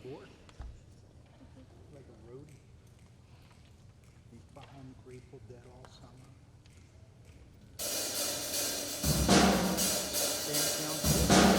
before? Like a road? Be behind Grateful Dead all summer. Band sounds good.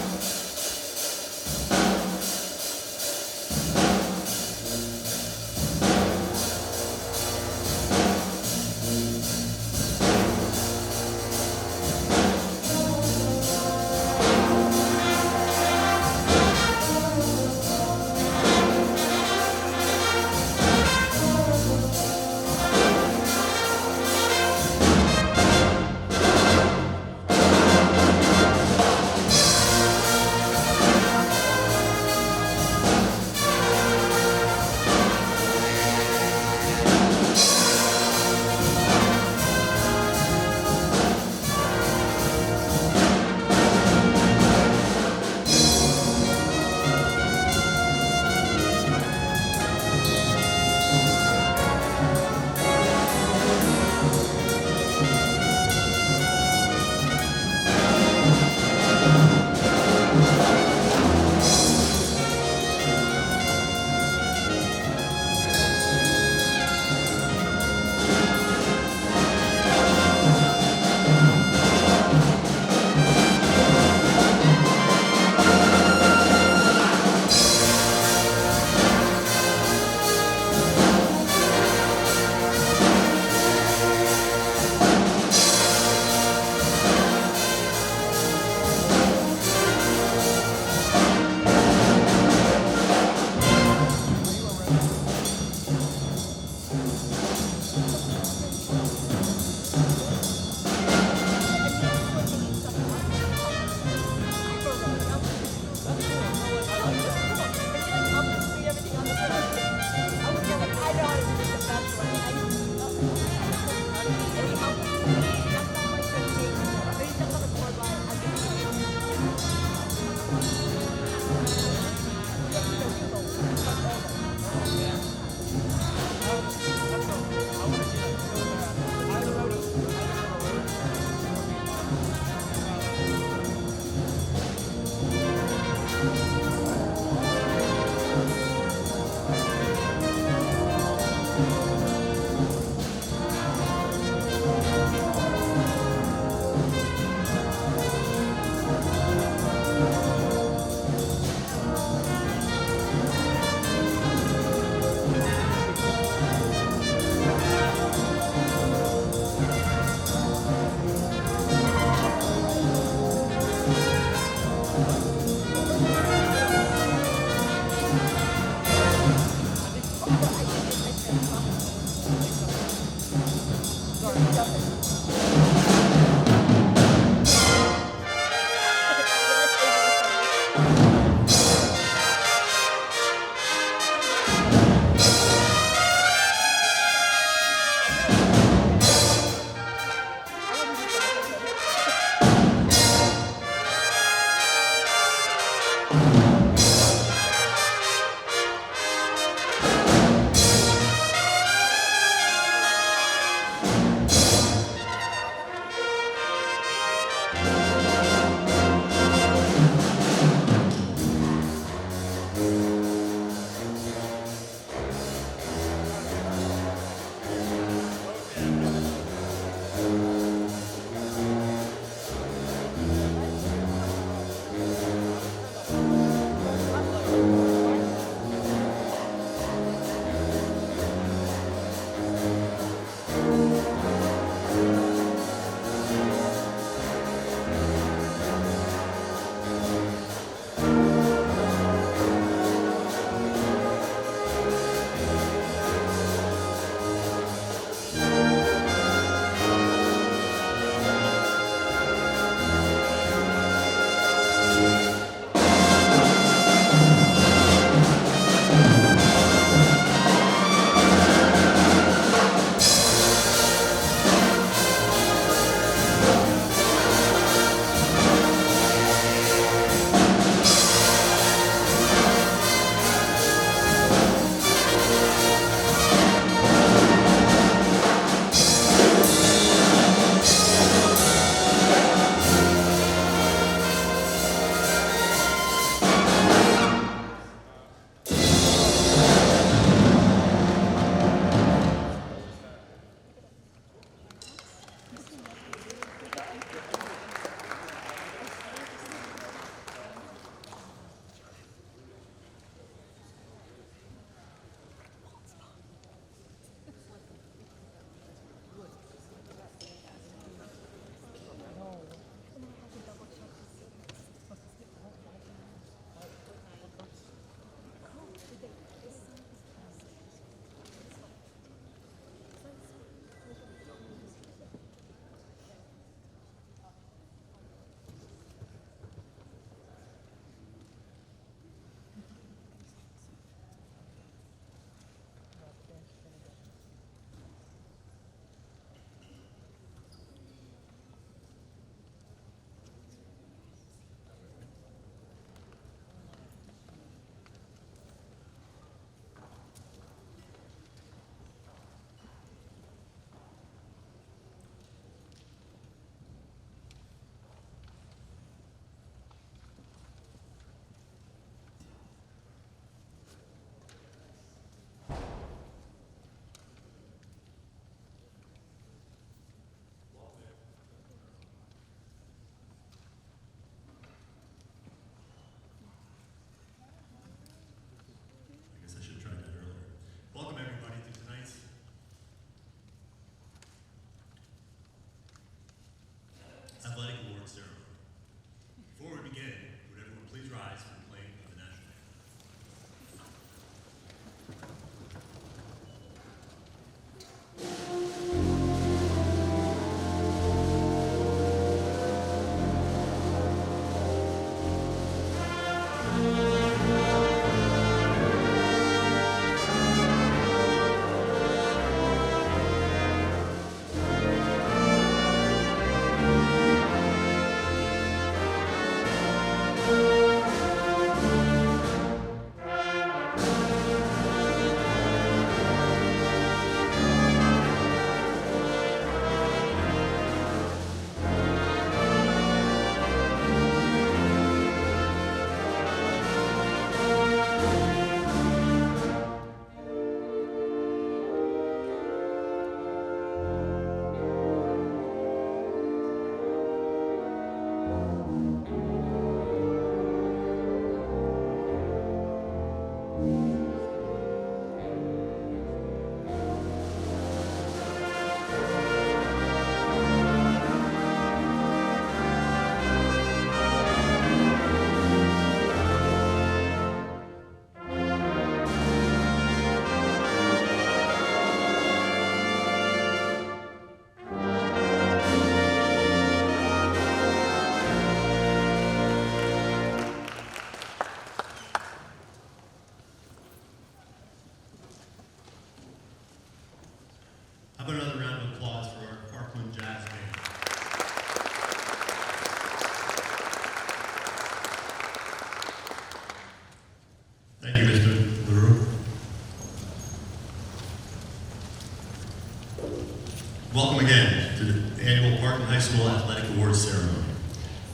Welcome again to the annual Parkland High School Athletic Awards Ceremony.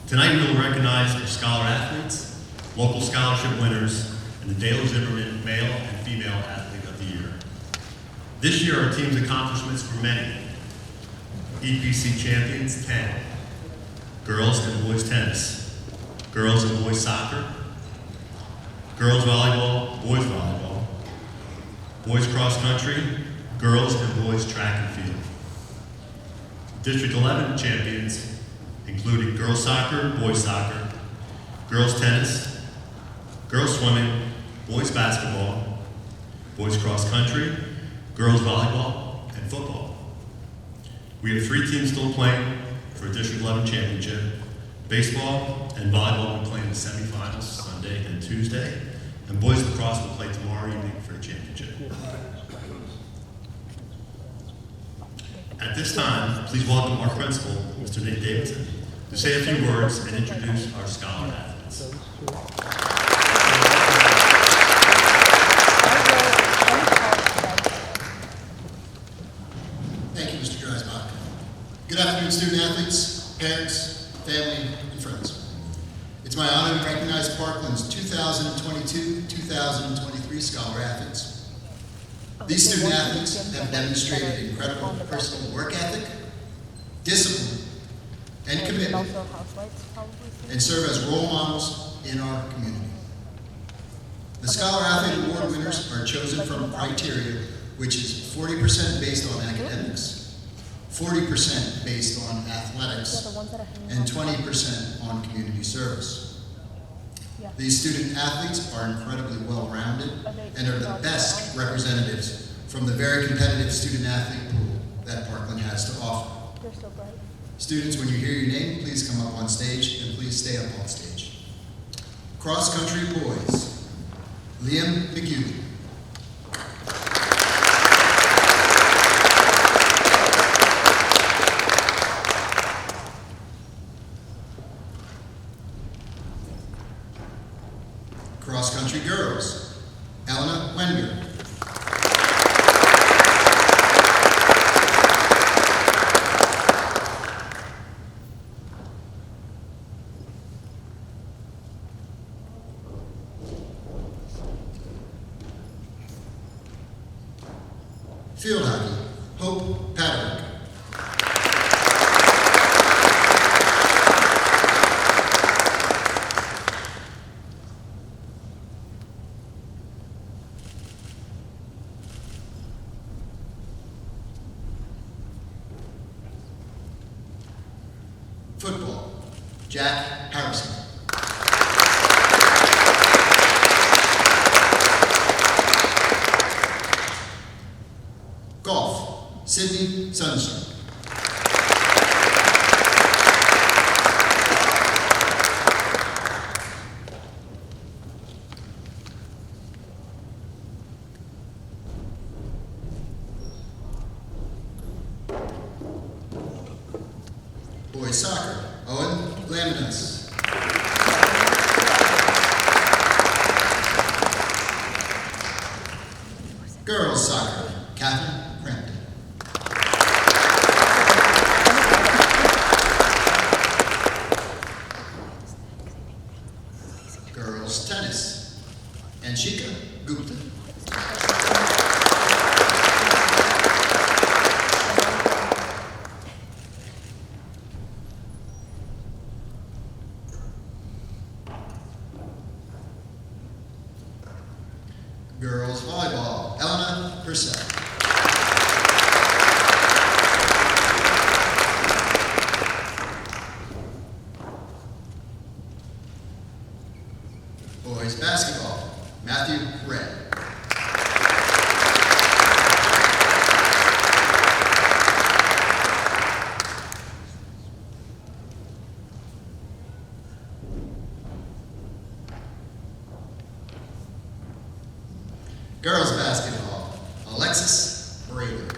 Tonight we will recognize our scholar athletes, local scholarship winners, and the Dale Zimmerman Male and Female Athlete of the Year. This year our team's accomplishments were many. EPC champions, 10. Girls and boys tennis, girls and boys soccer, girls volleyball, boys cross country, girls and boys track and field. District 11 champions, including girls soccer, boys tennis, girls swimming, boys basketball, boys cross country, girls volleyball, and football. We have 3 teams still playing for a District 11 championship. Baseball and volleyball will play in the semifinals Sunday and Tuesday, and boys lacrosse will play tomorrow evening for the championship. At this time, please welcome our principal, Mr. Nick Davidson, to say a few words and introduce our scholar athletes. Thank you, Mr. Dreisbach. Good afternoon, student athletes, parents, family, and friends. It's my honor to recognize Parkland's 2022-2023 scholar athletes. These student athletes have demonstrated incredible personal work ethic, discipline, and commitment, and serve as role models in our community. The Scholar Athlete Award winners are chosen from criteria which is 40% based on academics, 40% based on athletics, and 20% on community service. These student athletes are incredibly well-rounded and are the best representatives from the very competitive student athlete pool that Parkland has to offer. Students, when you hear your name, please come up on stage and please stay up on stage. Cross country boys, Liam McEwen. Cross country girls, Elena Wenger. Field hockey, Hope Paddock. Football, Jack Harrison. Golf, Sydney Sunstrom. Boys soccer, Owen Laminas. Girls soccer, Catherine Crampton. Girls tennis, Anshika Gupta. Girls volleyball, Elena Purcell. Boys basketball, Matthew Red. Girls basketball, Alexis Brader.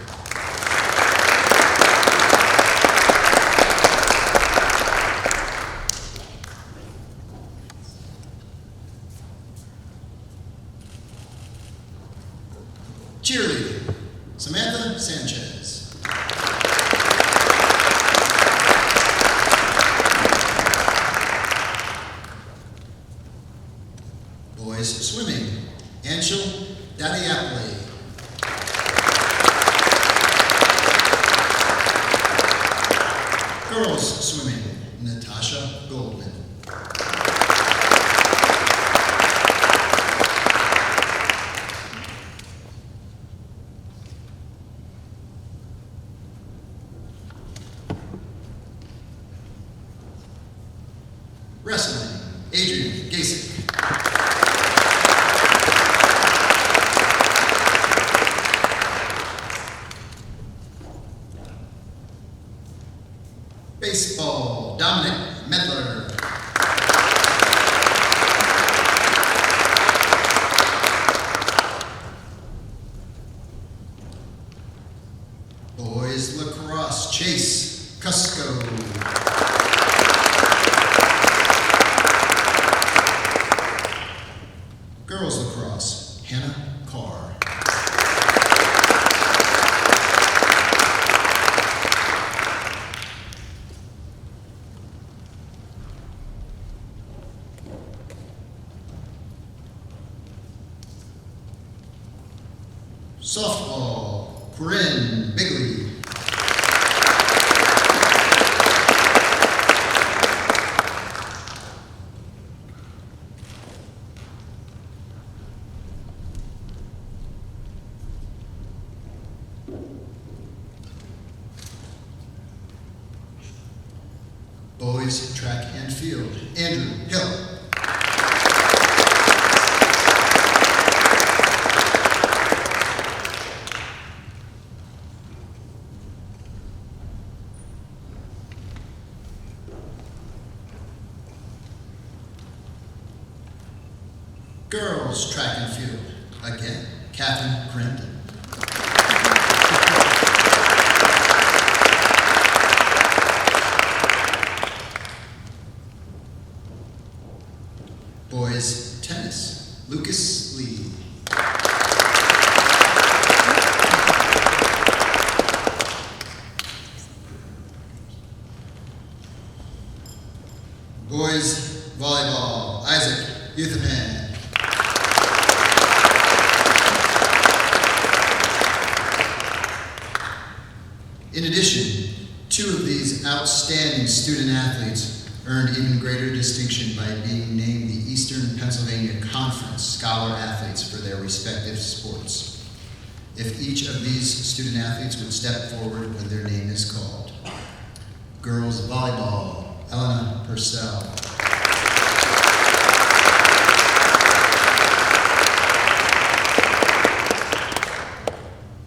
Cheerleading, Samantha Sanchez. Boys swimming, Anshul Dadiapoli. Girls swimming, Natasha Goldman. Wrestling, Adrian Gasick. Baseball, Dominic Medler. Boys lacrosse, Chase Cusco. Girls lacrosse, Hannah Carr. Softball, Corinne Bigley. Boys track and field, Andrew Hill. Girls track and field, again, Catherine Crandon. Boys tennis, Lucas Lee. Boys volleyball, Isaac Uthaman. In addition, 2 of these outstanding student athletes earned even greater distinction by being named the Eastern Pennsylvania Conference Scholar Athletes for their respective sports. If each of these student athletes would step forward when their name is called. Girls volleyball, Elena Purcell.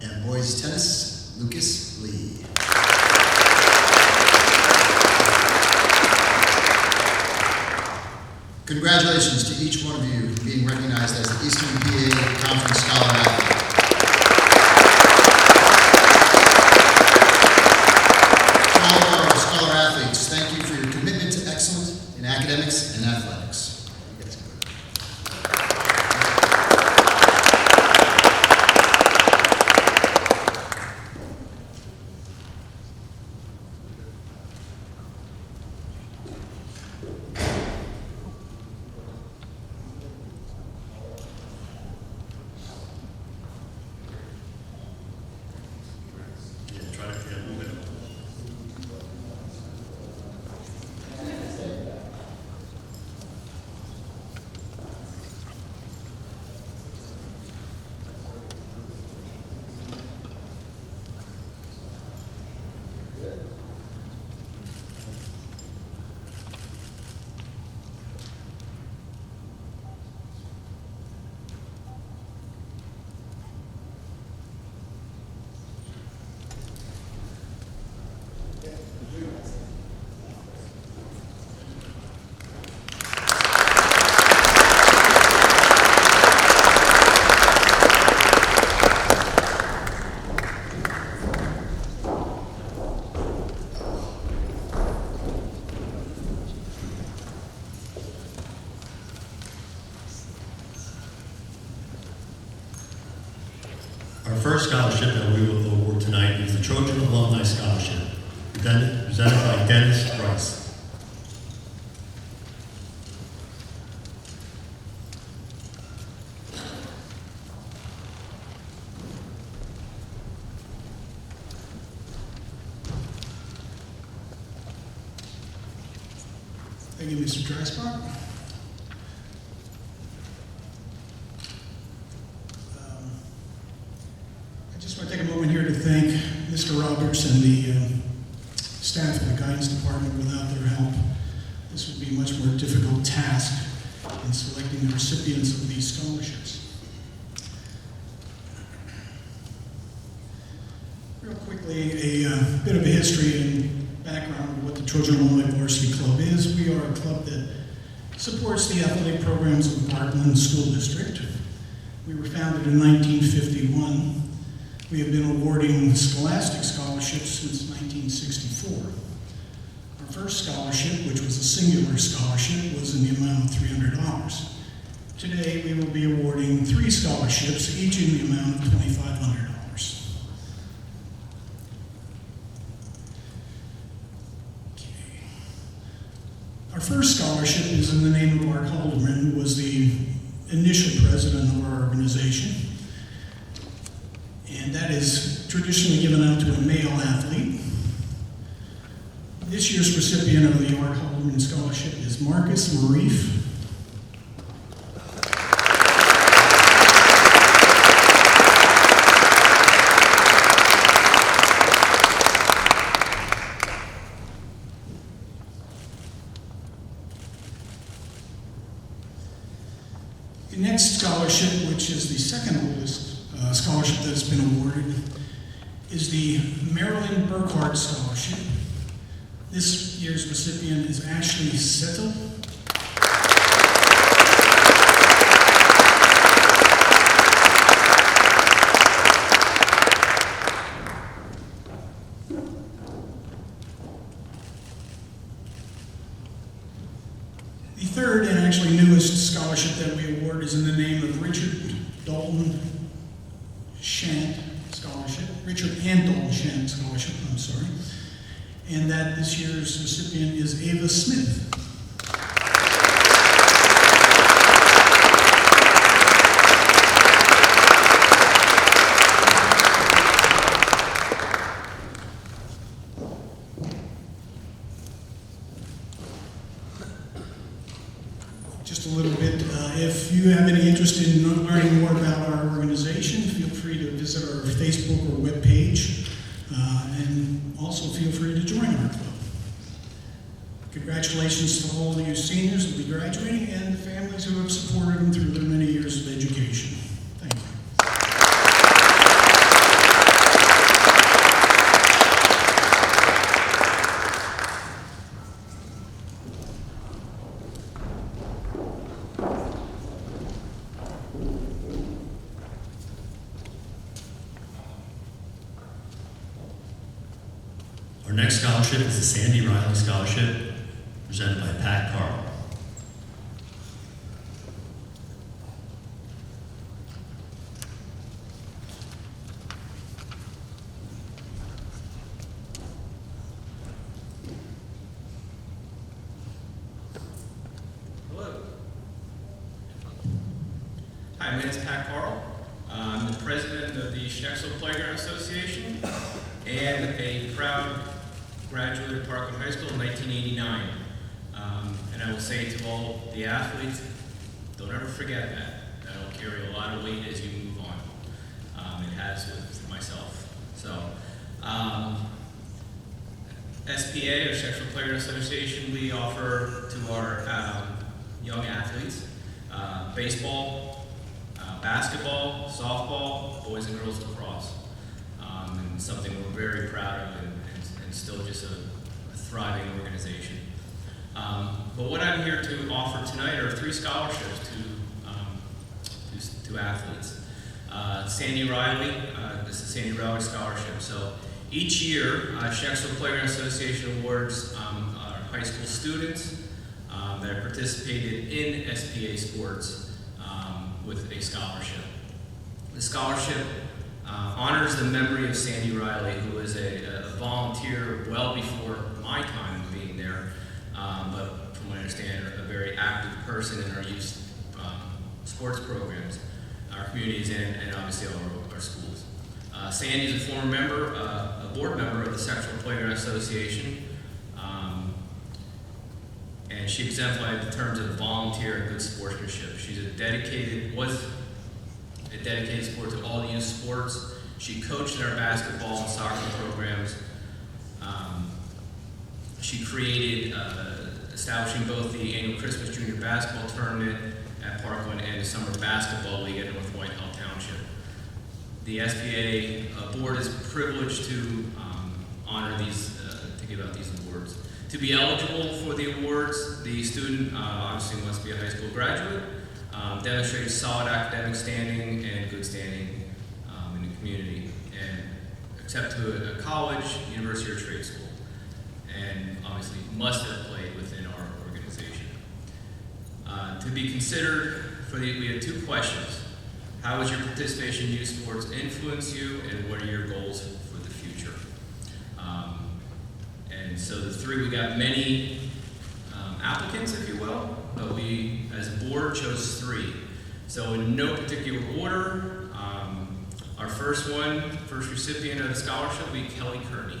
And boys tennis, Lucas Lee. Congratulations to each one of you for being recognized as the Eastern PA Conference Scholar Athlete. To all of our scholar athletes, thank you for your commitment to excellence in academics and athletics. You guys can go. Our first scholarship that we will award tonight is the Trojan Alumni Scholarship, presented by Dennis Price. Thank you, Mr. Dryspot. I just want to take a moment here to thank Mr. Roberts and the staff of the guidance department. Without their help, this would be a much more difficult task in selecting the recipients of these scholarships. Real quickly, a bit of a history and background of what the Trojan Alumni Varsity Club is. We are a club that supports the athletic programs of the Parkland School District. We were founded in 1951. We have been awarding scholastic scholarships since 1964. Our first scholarship, which was a singular scholarship, was in the amount of $300. Today, we will be awarding 3 scholarships, each in the amount of $2,500. Our first scholarship is in the name of Art Haldeman, who was the initial president of our organization. And that is traditionally given out to a male athlete. This year's recipient of the Art Haldeman Scholarship is Marcus Marif. The next scholarship, which is the second oldest scholarship that's been awarded, is the Marilyn Burkhart Scholarship. This year's recipient is Ashley Settle. The third and actually newest scholarship that we award is in the name of Richard Dalton Shant Scholarship, Richard and Dalton Shant Scholarship, I'm sorry. And that this year's recipient is Ava Smith. Just a little bit, if you have any interest in learning more about our organization, feel free to visit our Facebook or web page, and also feel free to join our club. Congratulations to all of you seniors who will be graduating and the families who have supported them through their many years of education. Thank you. Our next scholarship is the Sandy Riley Scholarship, presented by Pat Carl. Hello. Hi, my name is Pat Carl. I'm the president of the Schnecksel Playground Association and a proud graduate of Parkland High School in 1989. And I will say to all the athletes, don't ever forget that. That'll carry a lot of weight as you move on. It has with myself. So, SPA, or Sexual Playground Association, we offer to our young athletes baseball, basketball, softball, boys and girls lacrosse. And something we're very proud of and still just a thriving organization. But what I'm here to offer tonight are 3 scholarships to athletes. Sandy Riley, this is Sandy Riley Scholarship. So each year, Schnecksel Playground Association awards our high school students that have participated in SPA sports with a scholarship. The scholarship honors the memory of Sandy Riley, who was a volunteer well before my time of being there, but from what I understand, a very active person in our youth sports programs, our communities, and obviously our schools. Sandy is a former member, a board member of the Sexual Playground Association, and she exemplified the terms of volunteer and good sportsmanship. Was a dedicated sport to all youth sports. She coached in our basketball and soccer programs. She created, establishing both the annual Christmas Junior Basketball Tournament at Parkland and the Summer Basketball League at North Whitehall Township. The SBA board is privileged to honor these, to give out these awards. To be eligible for the awards, the student obviously must be a high school graduate, demonstrate solid academic standing and good standing in the community, and accept to a college, university, or trade school, and obviously must have played within our organization. To be considered we had 2 questions. How has your participation in youth sports influenced you, and what are your goals for the future? And so the 3, we got many applicants, if you will, but we, as a board, chose 3. So in no particular order, our first recipient of the scholarship will be Kelly Kearney.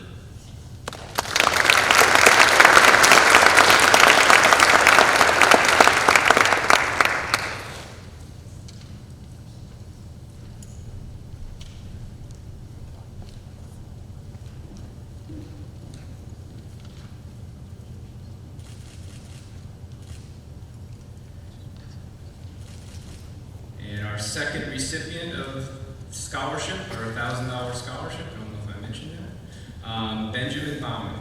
And our second recipient of scholarship, or $1,000 scholarship, I don't know if I mentioned that, Benjamin Bauman.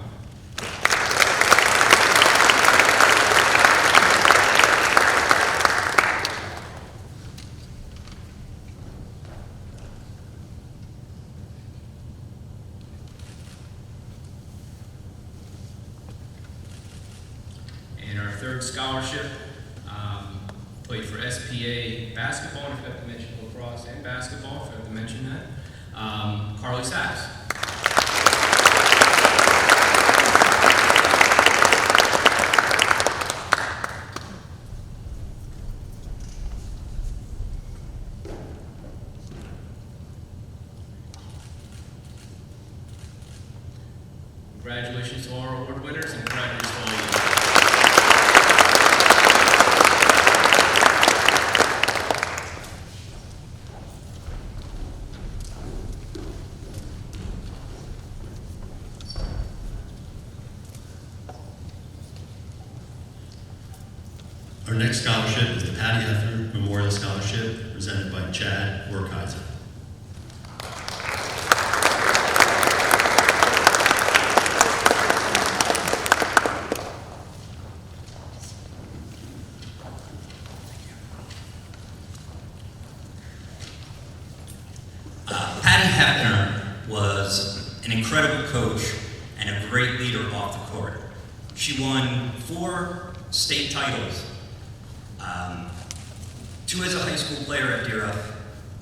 And our third scholarship, played for SPA basketball, and I forgot to mention lacrosse and basketball, I forgot to mention that, Carly Sachs. Congratulations to all our award winners, and congratulations to all you. Our next scholarship is the Patty Hefner Memorial Scholarship, presented by Chad Werkheiser. Patty Hefner was an incredible coach and a great leader off the court. She won 4 state titles, 2 as a high school player at Deera,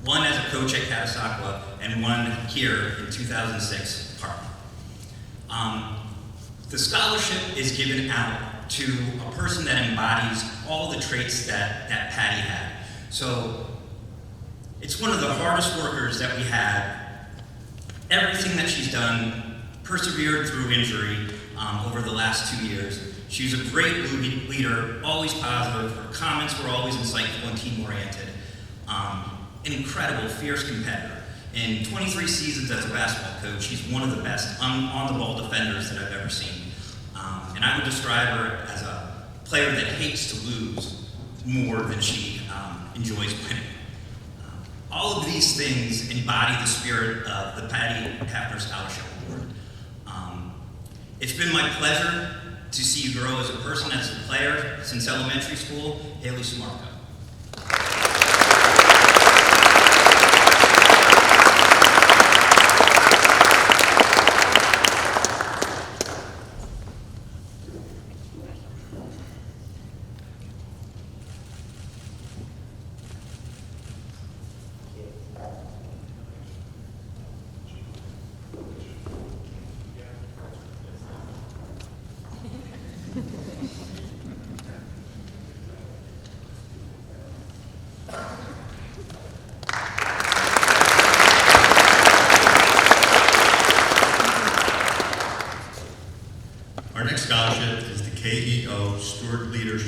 1 as a coach at Catasauqua, and 1 here in 2006, Parkland. The scholarship is given out to a person that embodies all the traits that Patty had. So it's one of the hardest workers that we have. Everything that she's done, persevered through injury over the last 2 years. She was a great leader, always positive. Her comments were always insightful and team-oriented. An incredible, fierce competitor. In 23 seasons as a basketball coach, she's one of the best on-the-ball defenders that I've ever seen. And I would describe her as a player that hates to lose more than she enjoys winning. All of these things embody the spirit of the Patty Hefner Scholarship Award. It's been my pleasure to see you grow as a person, as a player, since elementary school. Haley Smarko. KEO Steward Leader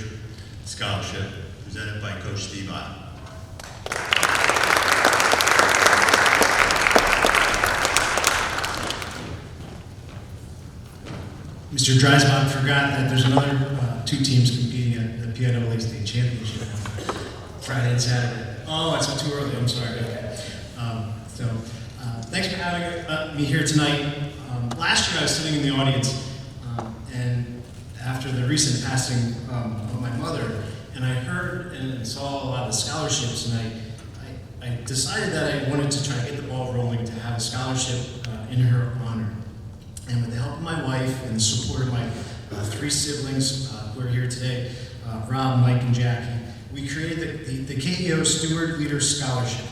Scholarship, presented by Coach Steve Ott. Mr. Dreisbach forgot that there's another two teams competing at the PIAA State Championship Friday and Saturday. Oh, it's too early. I'm sorry. Okay. Thanks for having me here tonight. Last year I was sitting in the audience, and after the recent passing of my mother, and I heard and saw a lot of the scholarships, and I decided that I wanted to try to get the ball rolling to have a scholarship in her honor. And with the help of my wife and the support of my three siblings who are here today, Rob, Mike, and Jackie, we created the KEO Steward Leader Scholarship.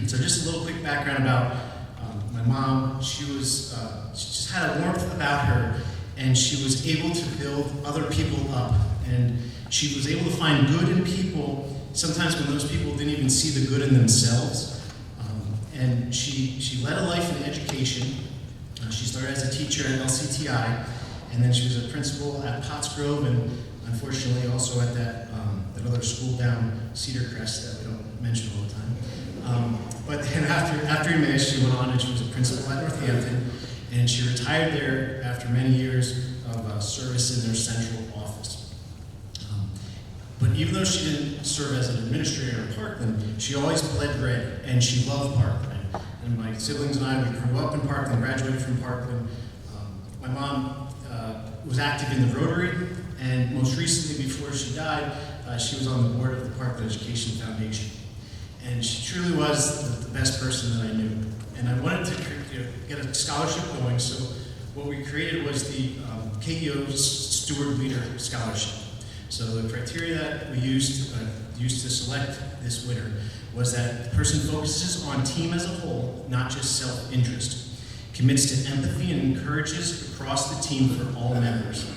So just a little quick background about my mom. She just had a warmth about her, and she was able to build other people up. And she was able to find good in people, sometimes when those people didn't even see the good in themselves. And she led a life in education. She started as a teacher at LCTI, and then she was a principal at Pottsgrove, and unfortunately also at that other school down Cedar Crest that we don't mention all the time. But then after UMass, she went on and she was a principal at Northampton, and she retired there after many years of service in their central office. But even though she didn't serve as an administrator at Parkland, she always bled red, and she loved Parkland. And my siblings and I, we grew up in Parkland, graduated from Parkland. My mom was active in the Rotary, and most recently, before she died, she was on the board of the Parkland Education Foundation. And she truly was the best person that I knew. And I wanted to get a scholarship going, so what we created was the KEO Steward Leader Scholarship. So the criteria that we used to select this winner was that the person focuses on team as a whole, not just self-interest, commits to empathy and encourages across the team for all members,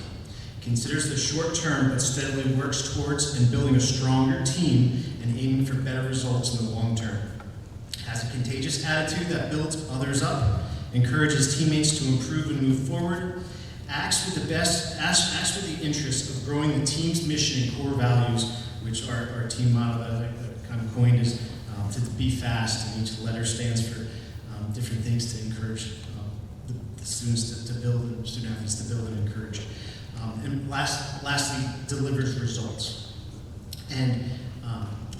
considers the short term but steadily works towards and building a stronger team and aiming for better results in the long term, has a contagious attitude that builds others up, encourages teammates to improve and move forward, acts with the interest of growing the team's mission and core values, which our team motto that I kind of coined is to be fast, and each letter stands for different things to encourage the students to build, the student athletes to build and encourage. And lastly, delivers results. And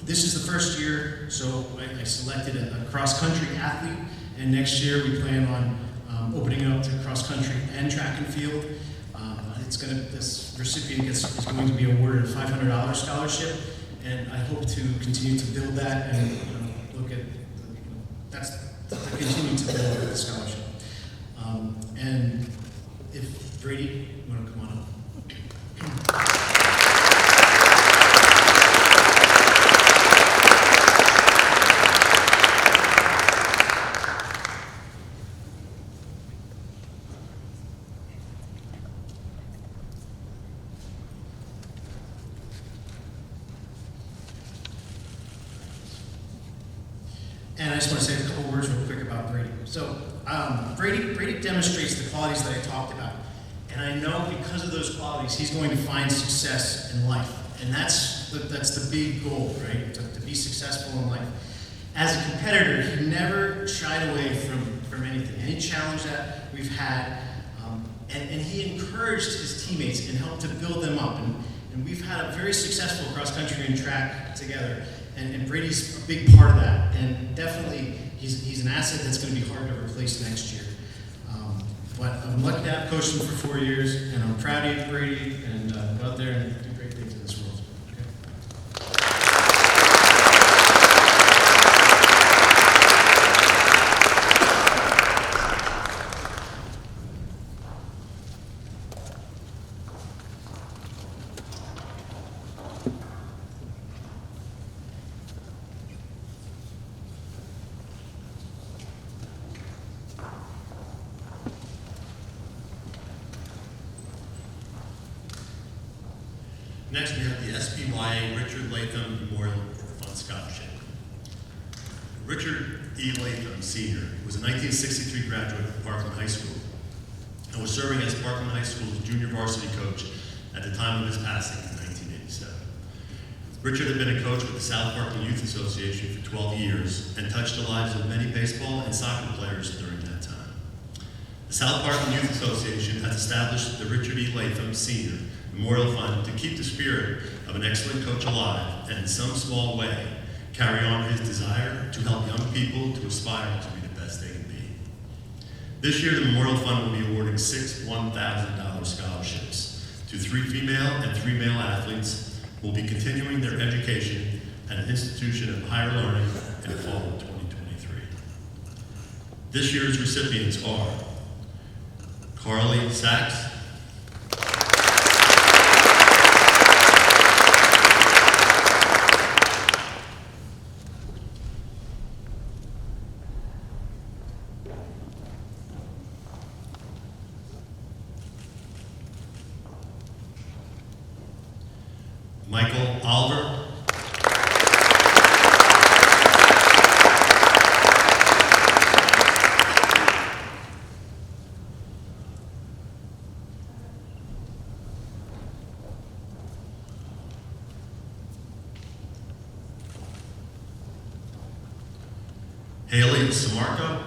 this is the first year, so I selected a cross-country athlete, and next year we plan on opening up to cross-country and track and field. This recipient is going to be awarded a $500 scholarship, and I hope to continue to build that and look at to continue to build the scholarship. And if Brady, you want to come on up? And I just want to say a couple words real quick about Brady. So Brady demonstrates the qualities that I talked about. And I know because of those qualities, he's going to find success in life. And that's the big goal, right? To be successful in life. As a competitor, he never shied away from anything, any challenge that we've had. And he encouraged his teammates and helped to build them up. And we've had a very successful cross-country and track together. And Brady's a big part of that. And definitely, he's an asset that's going to be hard to replace next year. But I'm lucky to have coached him for 4 years, and I'm proud of you, Brady, and go out there and do great things in this world. Okay? Next, we have the SPYA Richard Latham Memorial Fund Scholarship. Richard E. Latham, Sr., was a 1963 graduate of Parkland High School and was serving as Parkland High School's junior varsity coach at the time of his passing in 1987. Richard had been a coach with the South Parkland Youth Association for 12 years and touched the lives of many baseball and soccer players during that time. The South Parkland Youth Association has established the Richard E. Latham Sr. Memorial Fund to keep the spirit of an excellent coach alive and in some small way carry on his desire to help young people to aspire to be the best they can be. This year, the Memorial Fund will be awarding 6 $1,000 scholarships to 3 female and 3 male athletes who will be continuing their education at an institution of higher learning in the fall of 2023. This year's recipients are Carly Sachs, Michael Oliver, Haley Samarco,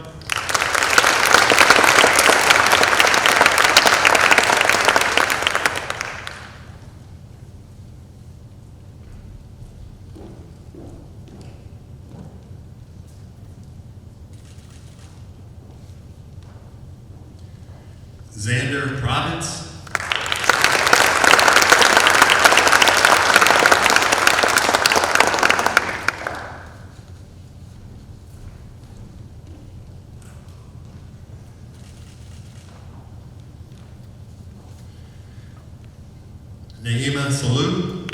Xander Province, Naima Salou,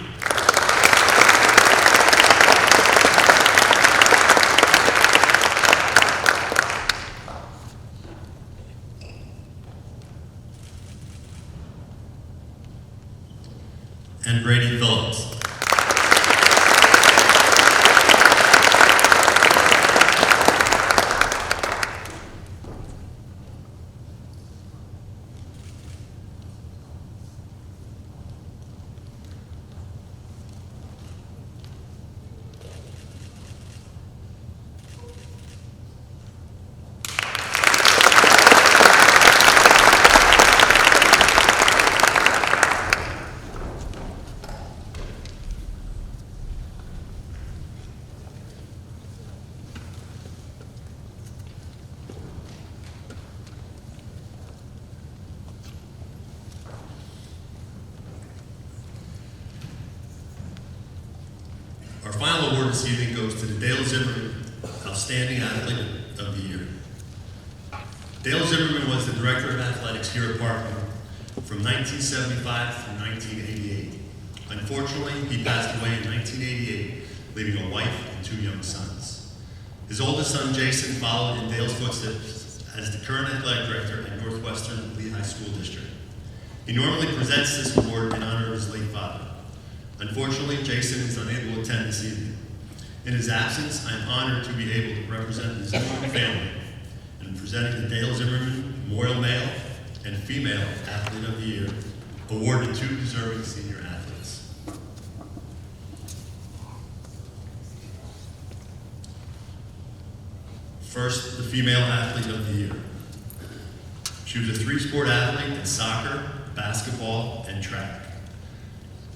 and Brady Phillips. Our final award this evening goes to the Dale Zimmerman Outstanding Athlete of the Year. Dale Zimmerman was the Director of Athletics here at Parkland from 1975 through 1988. Unfortunately, he passed away in 1988, leaving a wife and 2 young sons. His oldest son, Jason, followed in Dale's footsteps as the current athletic director at Northwestern Lehigh School District. He normally presents this award in honor of his late father. Unfortunately, Jason is unable to attend this evening. In his absence, I am honored to be able to represent the Zimmerman family in presenting the Dale Zimmerman Memorial Male and Female Athlete of the Year award to 2 deserving senior athletes. First, the Female Athlete of the Year. She was a 3-sport athlete in soccer, basketball, and track.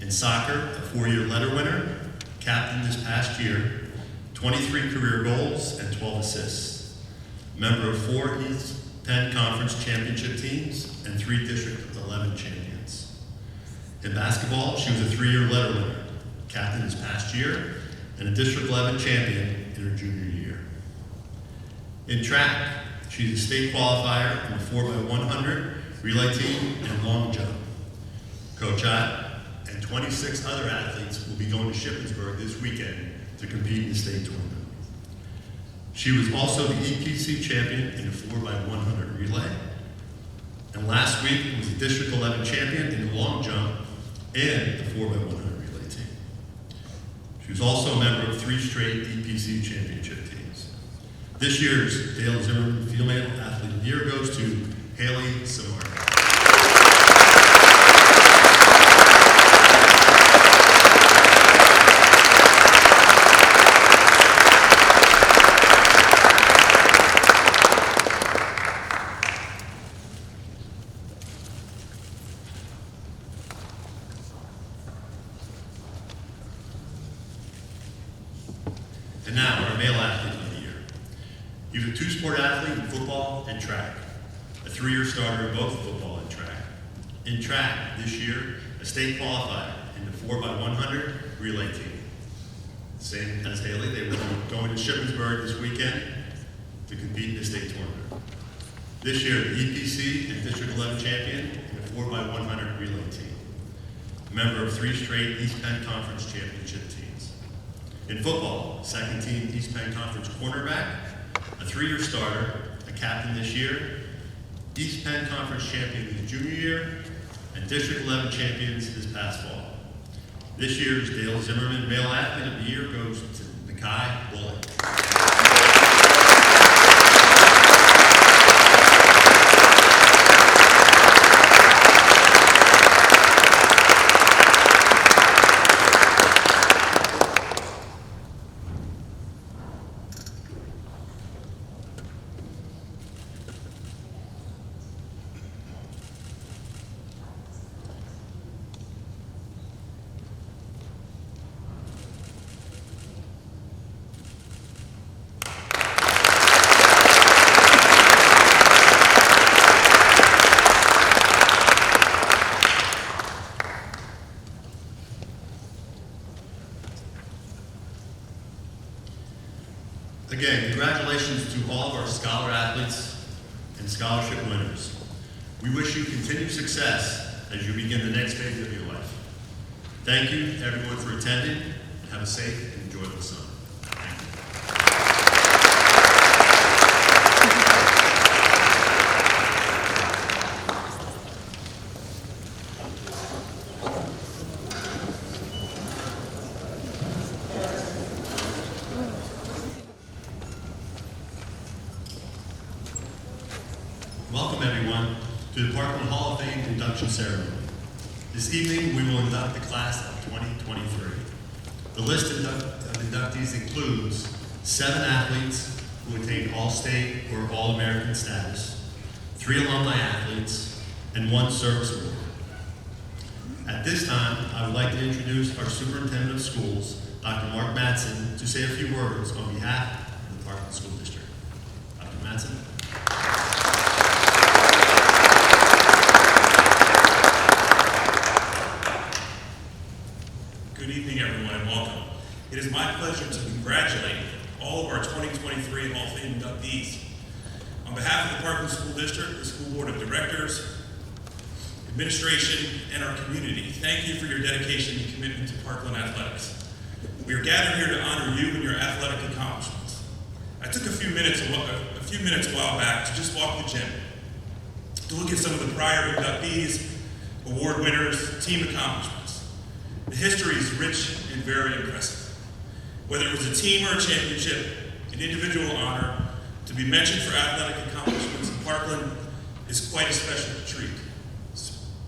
In soccer, a 4-year letter winner, captain this past year, 23 career goals and 12 assists. Member of 4 East Penn Conference championship teams and 3 District 11 champions. In basketball, she was a 3-year letter winner, captain this past year, and a District 11 champion in her junior year. In track, she's a state qualifier in the 4x100, relay team, and long jump. Coach Ott and 26 other athletes will be going to Shippensburg this weekend to compete in the state tournament. She was also the EPC champion in the 4x100 relay, and last week was the District 11 champion in the long jump and the 4x100 relay team. She was also a member of 3 straight EPC championship teams. This year's Dale Zimmerman Female Athlete of the Year goes to Haley Samarco. And now, our male athlete of the year. He was a two-sport athlete in football and track, a 3-year starter in both football and track. In track, this year, a state qualifier in the 4x100 relay team. Same as Haley, they were going to Shippensburg this weekend to compete in the state tournament. This year, the EPC and District 11 champion in the 4x100 relay team. A member of 3 straight East Penn Conference championship teams. In football, second team East Penn Conference cornerback, a 3-year starter, a captain this year, East Penn Conference champion his junior year, and District 11 champions this past fall. This year's Dale Zimmerman Male Athlete of the Year goes to Nakai Bullock. Again, congratulations to all of our scholar athletes and scholarship winners. We wish you continued success as you begin the next phase of your life. Thank you everyone for attending. Have a safe and enjoyable summer. Thank you. Welcome everyone to the Parkland Hall of Fame induction ceremony. This evening we will induct the class of 2023. The list of inductees includes 7 athletes who attained All-State or All-American status, 3 alumni athletes, and 1 service award. At this time, I would like to introduce our Superintendent of Schools, Dr. Mark Mattson, to say a few words on behalf of the Parkland School District. Dr. Mattson. Good evening, everyone, and welcome. It is my pleasure to congratulate all of our 2023 Hall of Fame inductees. On behalf of the Parkland School District, the School Board of Directors, administration, and our community, thank you for your dedication and commitment to Parkland athletics. We are gathered here to honor you and your athletic accomplishments. I took a few minutes a while back to just walk the gym, to look at some of the prior inductees, award winners, team accomplishments. The history is rich and very impressive. Whether it was a team or a championship, an individual honor, to be mentioned for athletic accomplishments in Parkland is quite a special treat.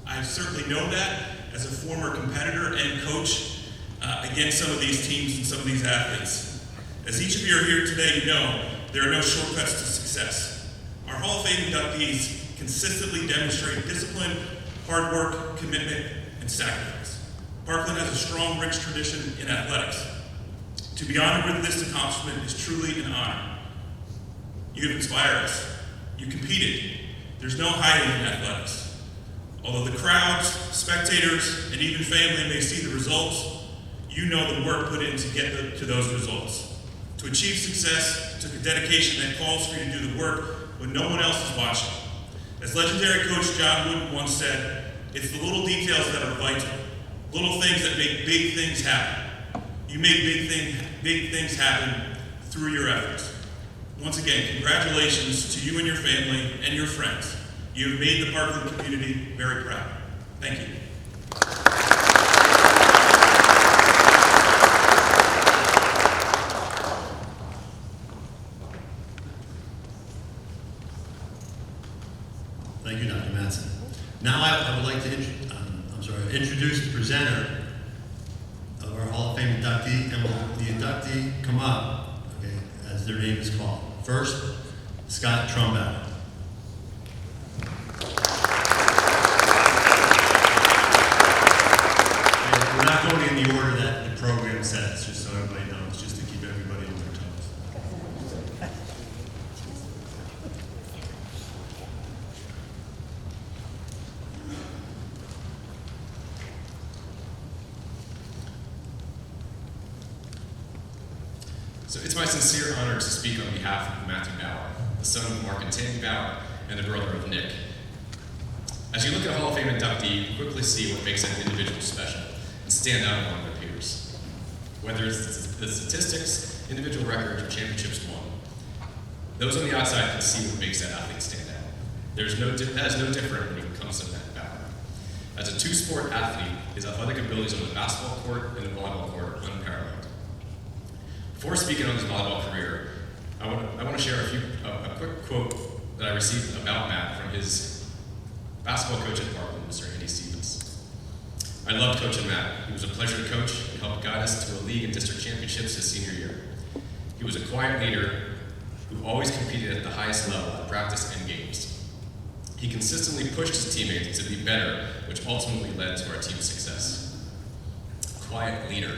I certainly know that as a former competitor and coach against some of these teams and some of these athletes. As each of you are here today, you know there are no shortcuts to success. Our Hall of Fame inductees consistently demonstrate discipline, hard work, commitment, and sacrifice. Parkland has a strong, rich tradition in athletics. To be honored with this accomplishment is truly an honor. You have inspired us. You competed. There's no hiding in athletics. Although the crowds, spectators, and even family may see the results, you know the work put in to get to those results. To achieve success took a dedication that calls for you to do the work when no one else is watching. As legendary coach John Wooden once said, it's the little details that are vital, little things that make big things happen. You made big things happen through your efforts. Once again, congratulations to you and your family and your friends. You have made the Parkland community very proud. Thank you. Thank you, Dr. Mattson. Now I would like to introduce the presenter of our Hall of Fame inductee, and will the inductee come up, okay, as their name is called. First, Scott Trumbauer. We're not going in the order that the program sets, just so everybody knows, just to keep everybody on their So it's my sincere honor to speak on behalf of Matthew Bauer, the son of Mark and Tammy Bauer, and the brother of Nick. As you look at Hall of Fame inductee, you quickly see what makes an individual special and stand out among their peers. Whether it's the statistics, individual records, or championships won, those on the outside can see what makes that athlete stand out. That is no different when it comes to Matt Bauer. As a two-sport athlete, his athletic abilities on the basketball court and the volleyball court are unparalleled. Before speaking on his volleyball career, I want to share a quick quote that I received about Matt from his basketball coach at Parkland, Mr. Andy Stevens. I loved coaching Matt. He was a pleasure to coach and helped guide us to a league and district championships his senior year. He was a quiet leader who always competed at the highest level at practice and games. He consistently pushed his teammates to be better, which ultimately led to our team's success. Quiet leader.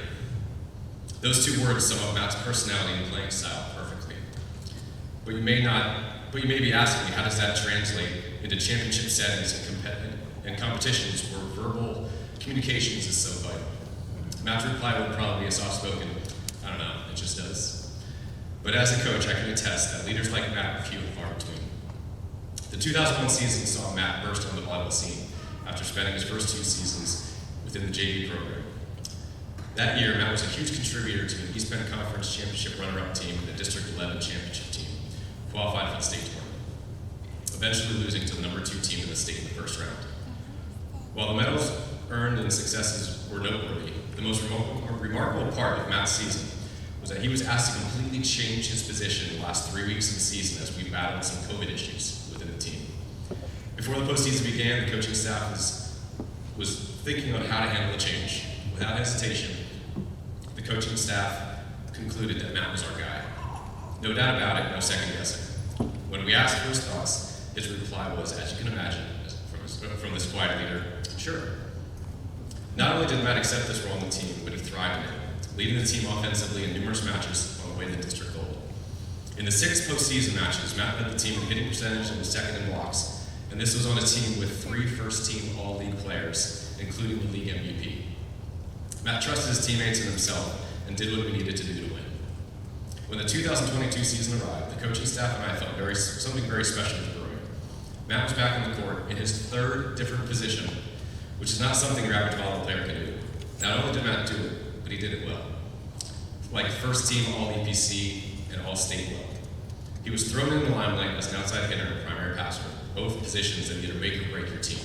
Those two words sum up Matt's personality and playing style perfectly. But you may be asking me, how does that translate into championship settings and competitions where verbal communications is so vital? Matt's reply would probably be a soft-spoken, I don't know, it just does. But as a coach, I can attest that leaders like Matt are few and far between. The 2001 season saw Matt burst on the volleyball scene after spending his first 2 seasons within the JV program. That year, Matt was a huge contributor to the East Bend Conference Championship runner-up team and the District 11 championship team, qualified for the state tournament, eventually losing to the number 2 team in the state in the first round. While the medals earned and successes were noteworthy, the most remarkable part of Matt's season was that he was asked to completely change his position the last 3 weeks of the season as we battled some COVID issues within the team. Before the postseason began, the coaching staff was thinking on how to handle the change. Without hesitation, the coaching staff concluded that Matt was our guy. No doubt about it, no second guessing. When we asked for his thoughts, his reply was, as you can imagine, from this quiet leader, sure. Not only did Matt accept this role on the team, but he thrived in it, leading the team offensively in numerous matches on the way to district gold. In the 6 postseason matches, Matt led the team in hitting percentage and was second in blocks, and this was on a team with 3 first-team All-League players, including the league MVP. Matt trusted his teammates and himself and did what we needed to do to win. When the 2022 season arrived, the coaching staff and I felt something very special was brewing. Matt was back on the court in his 3rd different position, which is not something your average volleyball player can do. Not only did Matt do it, but he did it well. Like first team All-EPC and All-State well. He was thrown in the limelight as an outside hitter and primary passer, both positions that either make or break your team.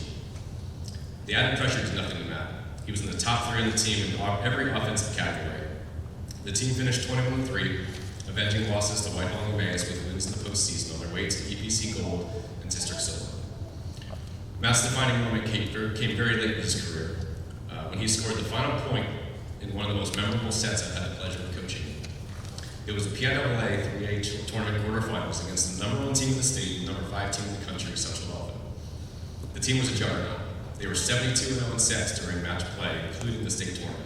The added pressure is nothing to Matt. He was in the top 3 on the team in every offensive category. The team finished 21-3, avenging losses to Whitehall and Mays with wins in the postseason on their way to EPC Gold and District Silver. Matt's defining moment came very late in his career, when he scored the final point in one of the most memorable sets I've had the pleasure of coaching. It was the PIAA 3A tournament quarterfinals against the number 1 team in the state and number 5 team in the country, Central Alvin. The team was a juggernaut. They were 72-0 in sets during match play, including the state tournament.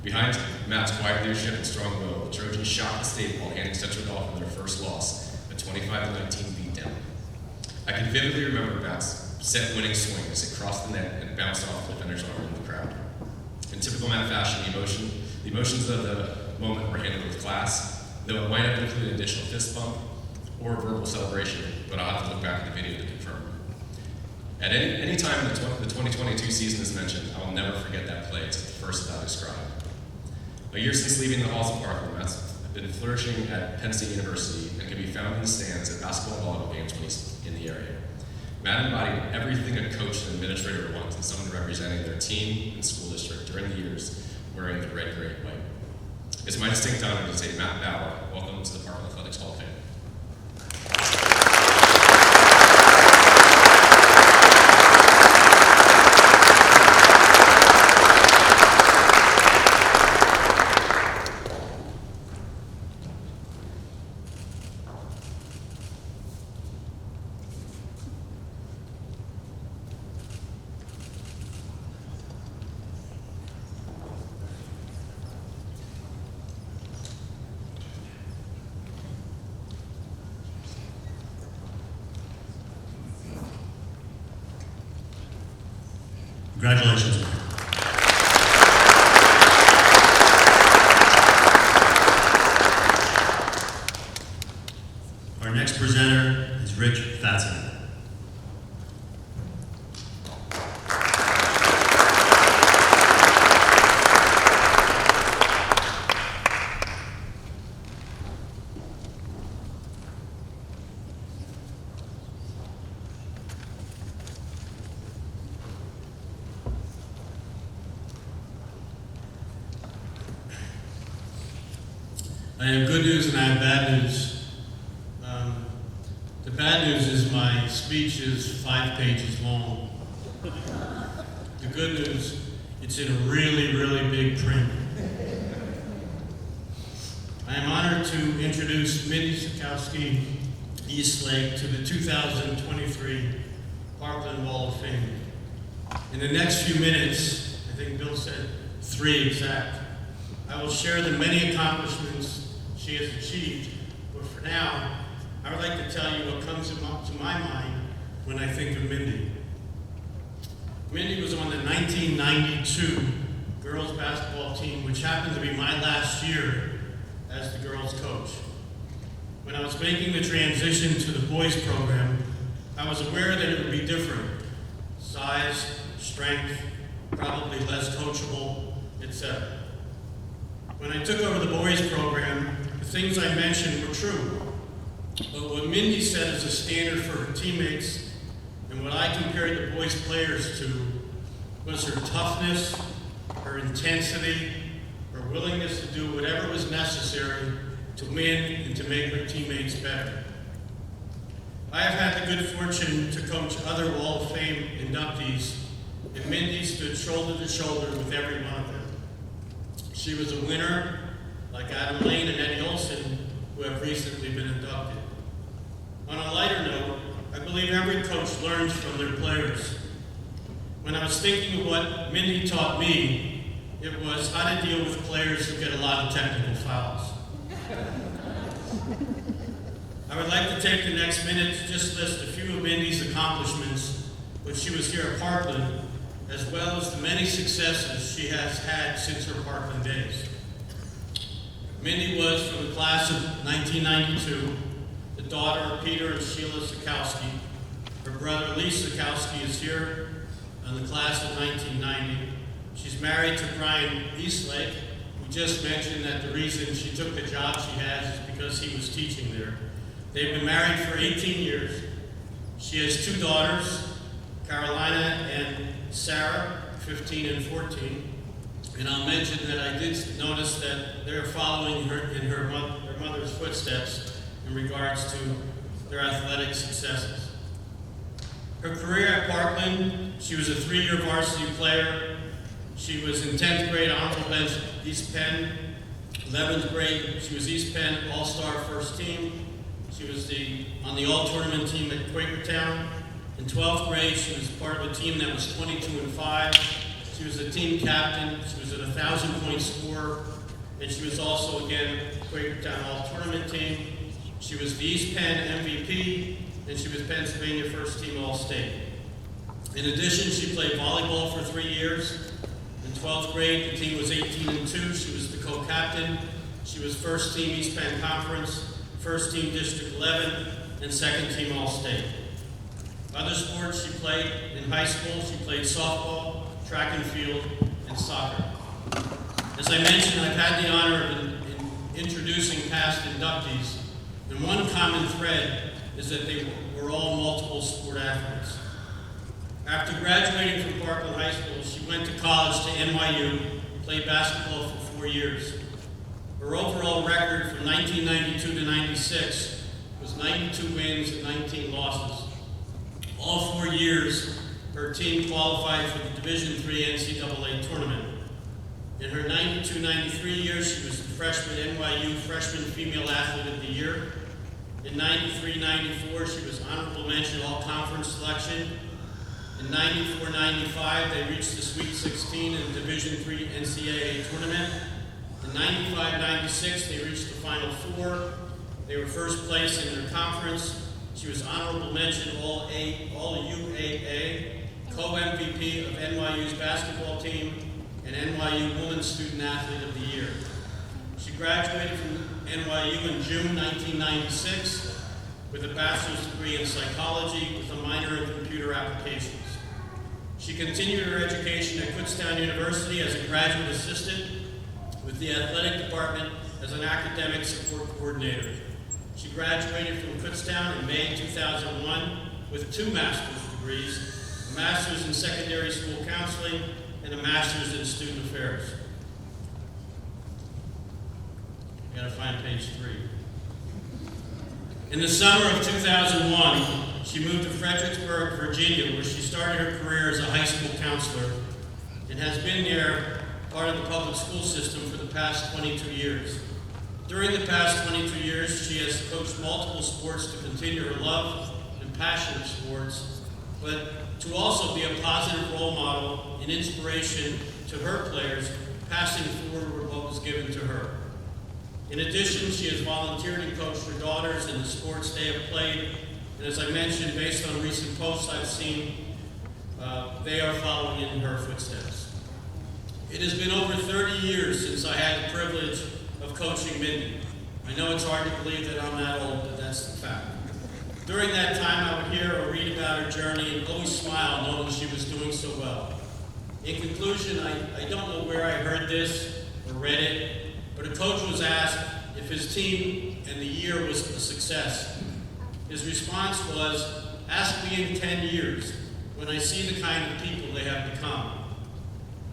Behind Matt's quiet leadership and strong will, the Trojans shocked the state while handing Central Alvin their first loss, a 25-19 beatdown. I can vividly remember Matt's set-winning swing as it crossed the net and bounced off the defender's arm in the crowd. In typical Matt fashion, the emotions of the moment were handled with class, though it might have included an additional fist bump or verbal celebration, but I'll have to look back at the video to confirm. At any time the 2022 season is mentioned, I will never forget that play. It's the first that I described. A year since leaving the halls of Parkland, Matt's been flourishing at Penn State University and can be found in the stands at basketball and volleyball games when he's in the area. Matt embodied everything a coach and administrator wants in someone representing their team and school district during the years wearing the red, gray, and white. It's my distinct honor to say, Matt Bauer, welcome to the Parkland Athletics Hall of Fame. Congratulations. Our next presenter is Rich Fatson. I have good news and I have bad news. The bad news is my speech is 5 pages long. The good news, it's in a really, really big print. I am honored to introduce Mindy Sikowski Eastlake to the 2023 Parkland Wall of Fame. In the next few minutes, I think Bill said 3 exact, I will share the many accomplishments she has achieved, but for now, I would like to tell you what comes to my mind when I think of Mindy. Mindy was on the 1992 girls basketball team, which happened to be my last year as the girls coach. When I was making the transition to the boys program, I was aware that it would be different. Size, strength, probably less coachable, etc. When I took over the boys program, the things I mentioned were true. But what Mindy set as a standard for her teammates and what I compared the boys players to was her toughness, her intensity, her willingness to do whatever was necessary to win and to make her teammates better. I have had the good fortune to coach other Wall of Fame inductees, and Mindy stood shoulder to shoulder with every one of them. She was a winner, like Adam Lane and Eddie Olson, who have recently been inducted. On a lighter note, I believe every coach learns from their players. When I was thinking of what Mindy taught me, it was how to deal with players who get a lot of technical fouls. I would like to take the next minute to just list a few of Mindy's accomplishments when she was here at Parkland, as well as the many successes she has had since her Parkland days. Mindy was from the class of 1992, the daughter of Peter and Sheila Sikowski. Her brother Lee Sikowski is here in the class of 1990. She's married to Brian Eastlake, who just mentioned that the reason she took the job she has is because he was teaching there. They've been married for 18 years. She has 2 daughters, Carolina and Sarah, 15 and 14. And I'll mention that I did notice that they're following her in her mother's footsteps in regards to their athletic successes. Her career at Parkland, she was a 3-year varsity player. She was in 10th grade honorable mention East Penn. 11th grade, she was East Penn All-Star first team. She was on the all-tournament team at Quakertown. In 12th grade, she was part of a team that was 22-5. She was the team captain. She was an 1,000-point scorer. And she was also, again, Quakertown all-tournament team. She was the East Penn MVP, and she was Pennsylvania first team All-State. In addition, she played volleyball for 3 years. In 12th grade, the team was 18-2. She was the co-captain. She was first team East Penn Conference, first team District 11, and second team All-State. Other sports she played in high school, she played softball, track and field, and soccer. As I mentioned, I've had the honor of in introducing past inductees, and one common thread is that they were all multiple sport athletes. After graduating from Parkland High School, she went to college to NYU, played basketball for 4 years. Her overall record from 1992 to 96 was 92 wins and 19 losses. All 4 years, her team qualified for the Division III NCAA tournament. In her 92-93 year, she was the freshman NYU Freshman Female Athlete of the Year. In 93-94, she was honorable mention all-conference selection. In 94-95, they reached the Sweet 16 in the Division III NCAA tournament. In 95-96, they reached the Final Four. They were first place in their conference. She was honorable mention All-UAA, co-MVP of NYU's basketball team, and NYU Women's Student Athlete of the Year. She graduated from NYU in June 1996. with a bachelor's degree in psychology with a minor in computer applications. She continued her education at Kutztown University as a graduate assistant with the athletic department as an academic support coordinator. She graduated from Kutztown in May 2001 with 2 master's degrees, a master's in secondary school counseling and a master's in student affairs. I gotta find page 3. In the summer of 2001, she moved to Fredericksburg, Virginia, where she started her career as a high school counselor and has been there, part of the public school system, for the past 22 years. During the past 22 years, she has coached multiple sports to continue her love and passion of sports, but to also be a positive role model and inspiration to her players, passing forward what was given to her. In addition, she has volunteered and coached her daughters in the sports they have played, and as I mentioned, based on recent posts I've seen, they are following in her footsteps. It has been over 30 years since I had the privilege of coaching Mindy. I know it's hard to believe that I'm that old, but that's the fact. During that time, I would hear or read about her journey and always smile knowing she was doing so well. In conclusion, I don't know where I heard this or read it, but a coach was asked if his team and the year was a success. His response was, "Ask me in 10 years when I see the kind of people they have become."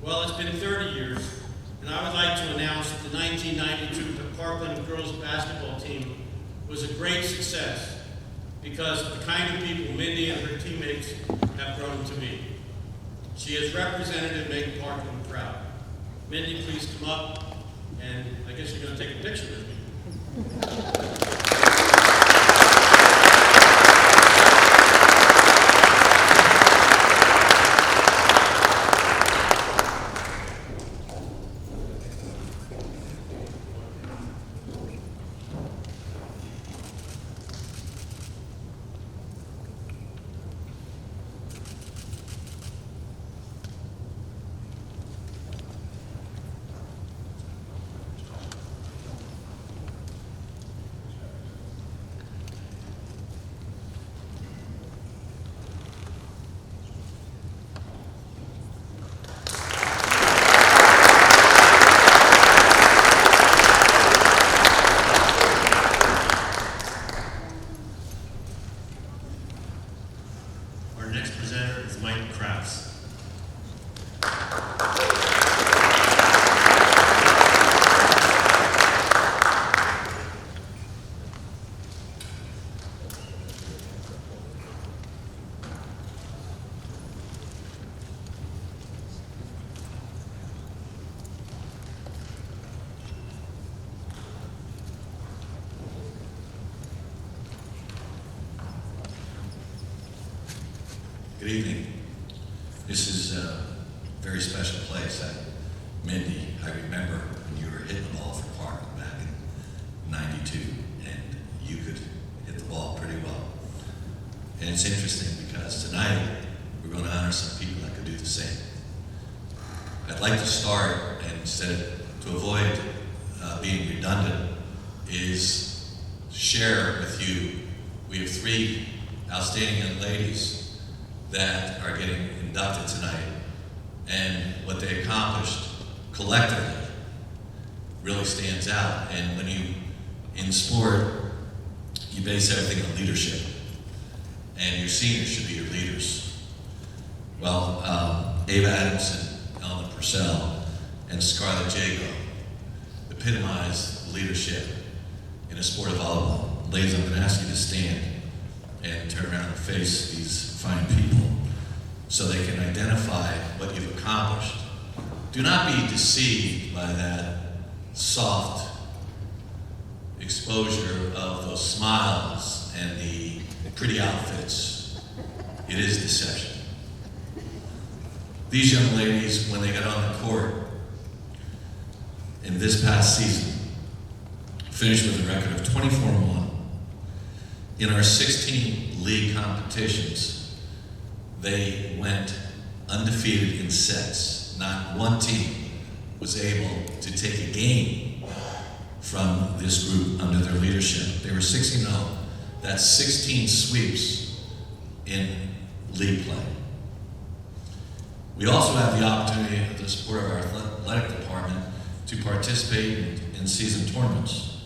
Well, it's been 30 years, and I would like to announce that the 1992 Parkland girls basketball team was a great success because of the kind of people Mindy and her teammates have grown to be. She has represented and made Parkland proud. Mindy, please come up, and I guess you're going to take a picture with me. Our next presenter is Mike Krause. Good evening. This is a very special place. Mindy, I remember when you were hitting the ball for Parkland back in '92, and you could hit the ball pretty well. And it's interesting because tonight we're going to honor some people that could do the same. I'd like to start, and to avoid being redundant, is share with you, we have 3 outstanding young ladies that are getting inducted tonight, and what they accomplished collectively really stands out. And when you, in sport, you base everything on leadership, and your seniors should be your leaders. Well, Ava Adamson, Eleanor Purcell, and Scarlett Jago epitomize leadership in a sport of volleyball. Ladies, I'm going to ask you to stand and turn around and face these fine people so they can identify what you've accomplished. Do not be deceived by that soft exposure of those smiles and the pretty outfits. It is deception. These young ladies, when they got on the court in this past season, finished with a record of 24-1. In our 16 league competitions, they went undefeated in sets. Not one team was able to take a game from this group under their leadership. They were 16-0 That's 16 sweeps in league play. We also have the opportunity, with the support of our athletic department, to participate in season tournaments.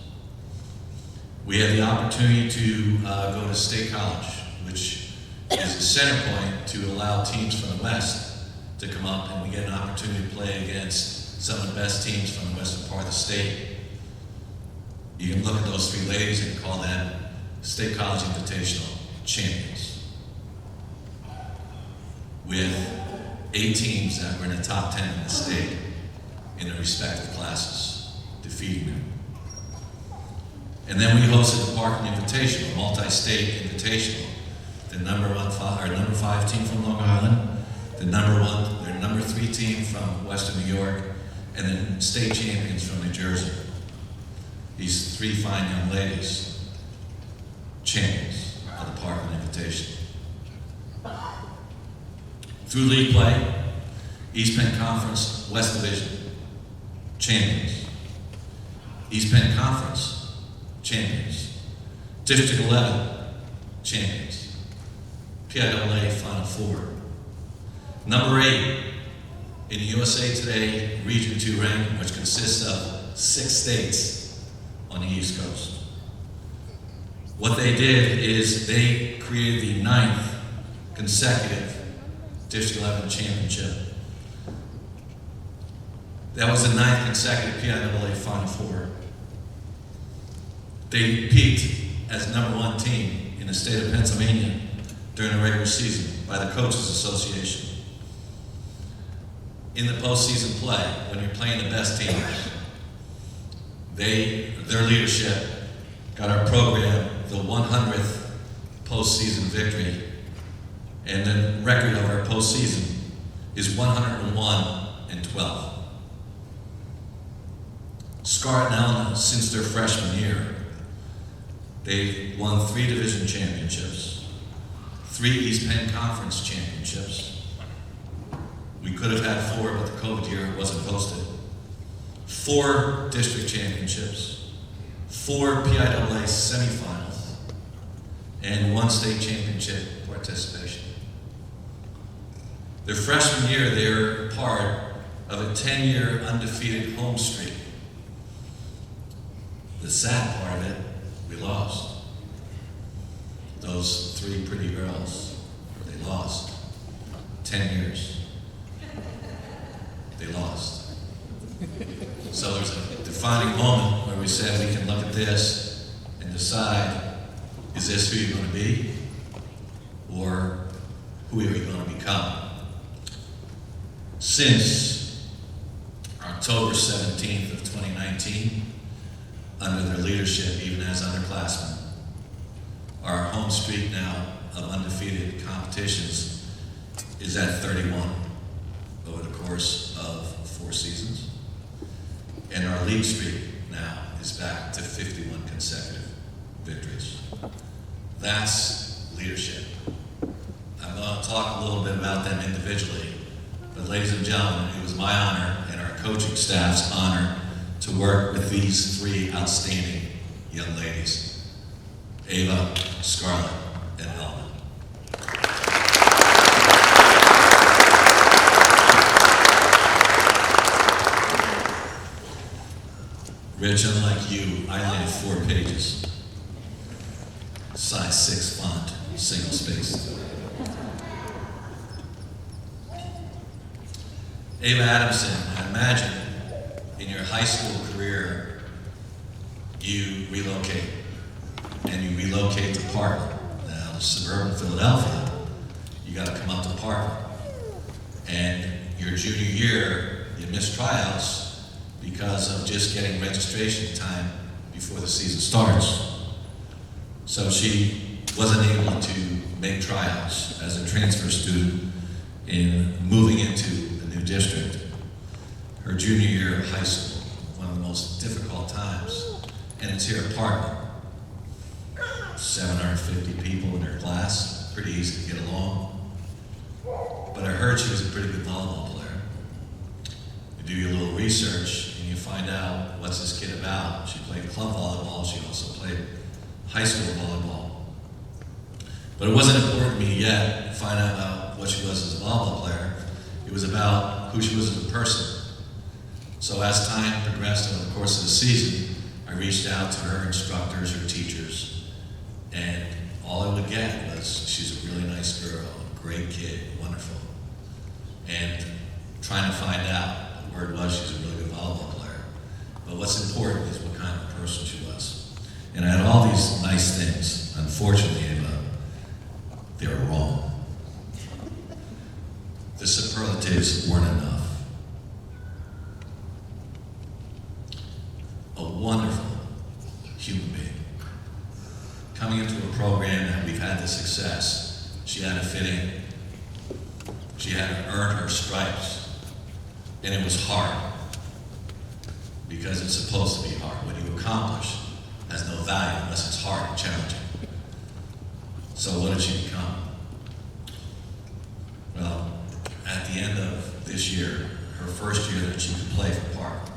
We have the opportunity to go to State College, which is a center point to allow teams from the West to come up, and we get an opportunity to play against some of the best teams from the western part of the state. You can look at those three ladies and call them State College Invitational champions. With 8 teams that were in the top 10 in the state in their respective classes, defeating them. And then we hosted the Parkland Invitational, multi-state invitational. The number 5 team from Long Island, their number 3 team from Western New York, and then state champions from New Jersey. These 3 fine young ladies, champions of the Parkland Invitational. Through league play, East Penn Conference West Division, champions. East Penn Conference, champions. District 11, champions. PIAA Final Four. Number 8 in the USA Today Region 2 ranking, which consists of 6 states on the East Coast. What they did is they created the 9th consecutive District 11 championship. That was the 9th consecutive PIAA Final Four. They peaked as number 1 team in the state of Pennsylvania during the regular season by the Coaches Association. In the postseason play, when you're playing the best teams, their leadership got our program the 100th postseason victory, and the record of our postseason is 101-12. Scarlett and Elna, since their freshman year, they've won 3 division championships, 3 East Penn Conference championships. We could have had 4, but the COVID year wasn't posted. 4 district championships, 4 PIAA semifinals, and 1 state championship participation. Their freshman year, they're part of a 10-year undefeated home streak. The sad part of it, we lost. Those 3 pretty girls, they lost. 10 years. They lost. So there's a defining moment where we said we can look at this and decide, is this who you're going to be? Or who are you going to become? Since October 17th of 2019, under their leadership, even as underclassmen, our home streak now of undefeated competitions is at 31 over the course of 4 seasons. And our league streak now is back to 51 consecutive victories. That's leadership. I'm going to talk a little bit about them individually, but ladies and gentlemen, it was my honor and our coaching staff's honor to work with these 3 outstanding young ladies, Ava, Scarlett, and Elna. Rich, unlike you, I only have 4 pages. Size 6 font, single spaced. Ava Adamson, I imagine in your high school career, you relocate. And you relocate to Parkland. Now, suburban Philadelphia, you got to come up to Parkland. And your junior year, you missed tryouts because of just getting registration time before the season starts. So she wasn't able to make tryouts as a transfer student in moving into the new district. Her junior year of high school, one of the most difficult times, and it's here at Parkland. 750 people in her class, pretty easy to get along. But I heard she was a pretty good volleyball player. You do your little research and you find out what's this kid about. She played club volleyball, she also played high school volleyball. But it wasn't important to me yet to find out about what she was as a volleyball player. It was about who she was as a person. So as time progressed over the course of the season, I reached out to her instructors, her teachers, and all I would get was, she's a really nice girl, a great kid, wonderful. And trying to find out, the word was she's a really good volleyball player. But what's important is what kind of person she was. And I had all these nice things. Unfortunately, they were wrong. The superlatives weren't enough. A wonderful human being. Coming into a program that we've had the success, she had to fit in. She had to earn her stripes. And it was hard. Because it's supposed to be hard. What you accomplish has no value unless it's hard and challenging. So what did she become? Well, at the end of this year, her first year that she could play for Parkland,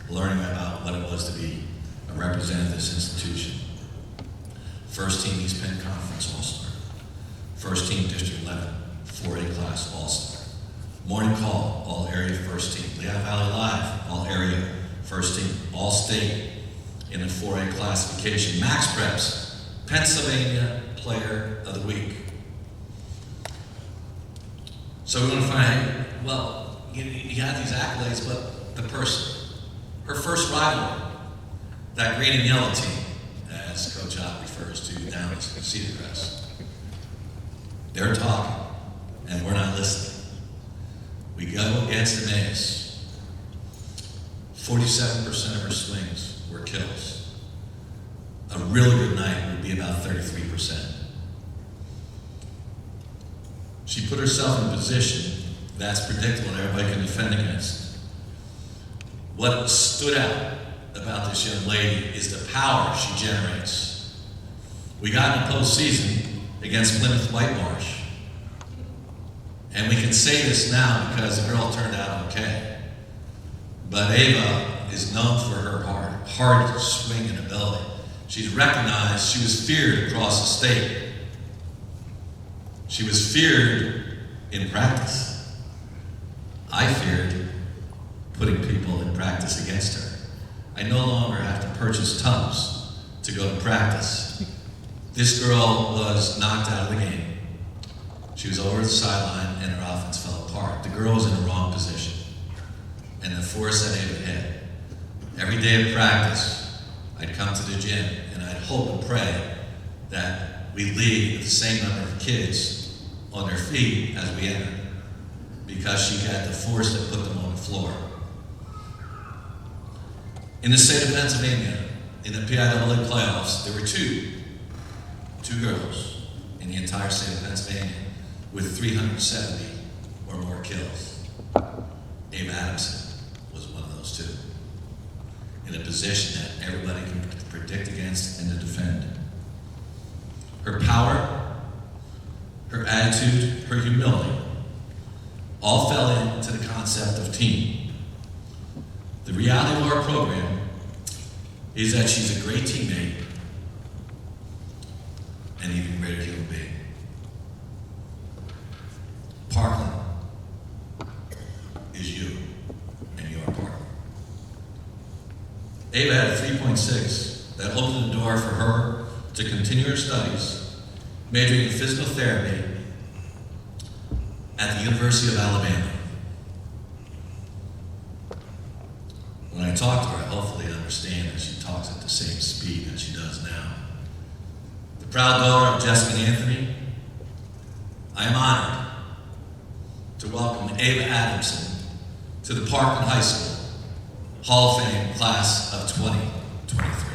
learning about what it was to be a representative of this institution. First team East Penn Conference All-Star. First team District 11, 4A class All-Star. Morning Call, all area first team. Lehigh Valley Live, all area first team. All-State in the 4A classification. Max Preps, Pennsylvania Player of the Week. So we want to find, well, you got these accolades, but the person, her first rivalry, that green and yellow team, as Coach Ott refers to down at Cedar Crest. They're talking, and we're not listening. We go against an ace. 47% of her swings were kills. A really good night would be about 33%. She put herself in a position that's predictable and everybody can defend against. What stood out about this young lady is the power she generates. We got in the postseason against Plymouth Whitemarsh. And we can say this now because the girl turned out okay. But Ava is known for her hard swinging ability. She's recognized, she was feared across the state. She was feared in practice. I feared putting people in practice against her. I no longer have to purchase tubs to go to practice. This girl was knocked out of the game. She was over the sideline and her offense fell apart. The girl was in the wrong position. And the force that Ava hit. Every day of practice, I'd come to the gym and I'd hope and pray that we'd leave with the same number of kids on their feet as we entered. Because she had the force that put them on the floor. In the state of Pennsylvania, in the PIAA playoffs, there were two girls in the entire state of Pennsylvania with 370 or more kills. Ava Adamson was one of those two. In a position that everybody can predict against and to defend. Her power, her attitude, her humility, all fell into the concept of team. The reality of our program is that she's a great teammate and even greater human being. Parkland is you, and you are Parkland. Ava had a 3.6 that opened the door for her to continue her studies, majoring in physical therapy at the University of Alabama. When I talk to her, I hopefully understand that she talks at the same speed that she does now. The proud daughter of Jessica and Anthony, I am honored to welcome Ava Adamson to the Parkland High School Hall of Fame class of 2023.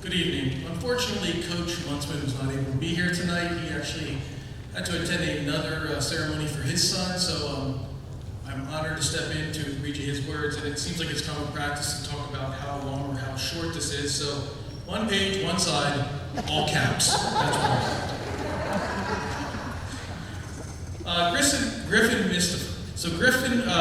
Good evening. Unfortunately, Coach Muntzman was not able to be here tonight. He actually had to attend another ceremony for his son, so I'm honored to step in to read you his words, and it seems like it's common practice to talk about how long or how short this is, so one page, one side, all caps. That's right. Griffin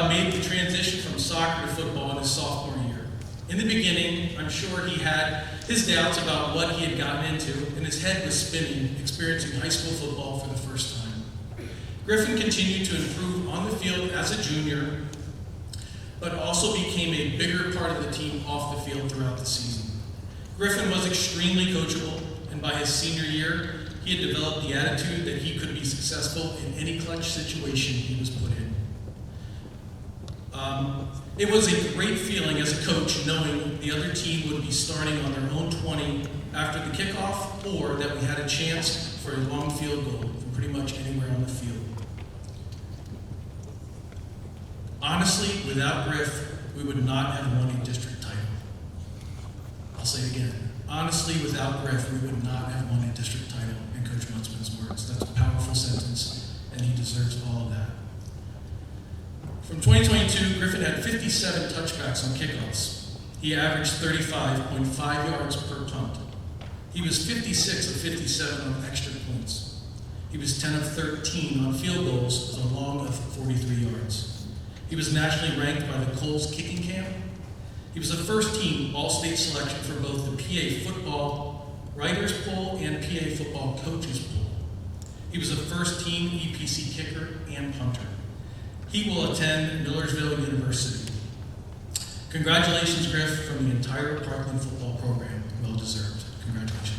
made the transition from soccer to football in his sophomore year. In the beginning, I'm sure he had his doubts about what he had gotten into, and his head was spinning, experiencing high school football for the first time. Griffin continued to improve on the field as a junior, but also became a bigger part of the team off the field throughout the season. Griffin was extremely coachable, and by his senior year, he had developed the attitude that he could be successful in any clutch situation he was put in. It was a great feeling as a coach knowing the other team would be starting on their own 20 after the kickoff, or that we had a chance for a long field goal from pretty much anywhere on the field. Honestly, without Griff, we would not have won a district title. I'll say it again. Honestly, without Griff, we would not have won a district title, in Coach Muntzman's words. That's a powerful sentence, and he deserves all of that. From 2022, Griffin had 57 touchbacks on kickoffs. He averaged 35.5 yards per punt. He was 56 of 57 on extra points. He was 10 of 13 on field goals with a long of 43 yards. He was nationally ranked by the Coles Kicking Camp. He was a first-team All-State selection for both the PA Football Writers Poll and PA Football Coaches Poll. He was a first-team EPC kicker and punter. He will attend Millersville University. Congratulations, Griff, from the entire Parkland football program. Well deserved. Congratulations.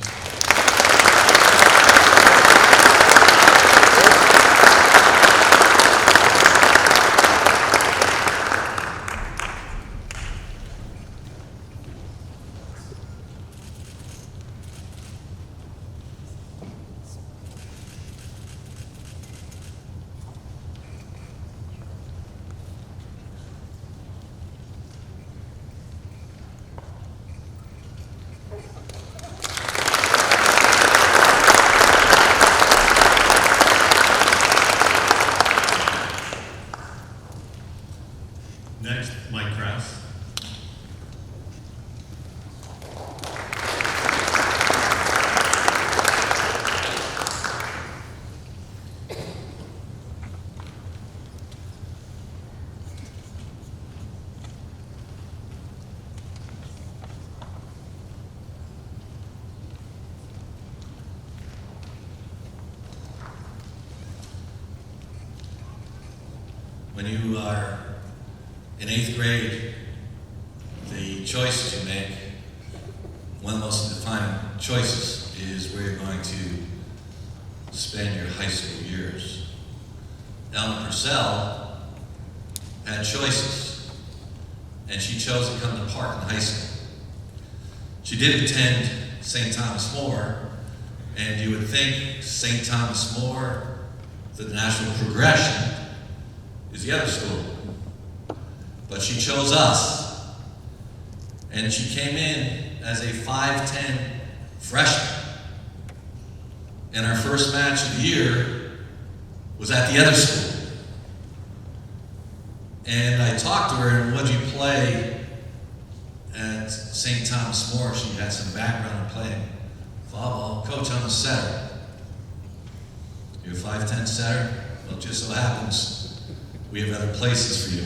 Next, Mike Krause. When you are in 8th grade, the choices you make, one of the most defining choices is where you're going to spend your high school years. Ellen Purcell had choices, and she chose to come to Parkland High School. She did attend St. Thomas More, and you would think St. Thomas More, the natural progression, is the other school. But she chose us, and she came in as a 5'10" freshman. And our first match of the year was at the other school. And I talked to her, and what'd you play at St. Thomas More? She had some background in playing volleyball. Coach, I'm a setter. You're a 5'10" setter? Well, it just so happens we have other places for you.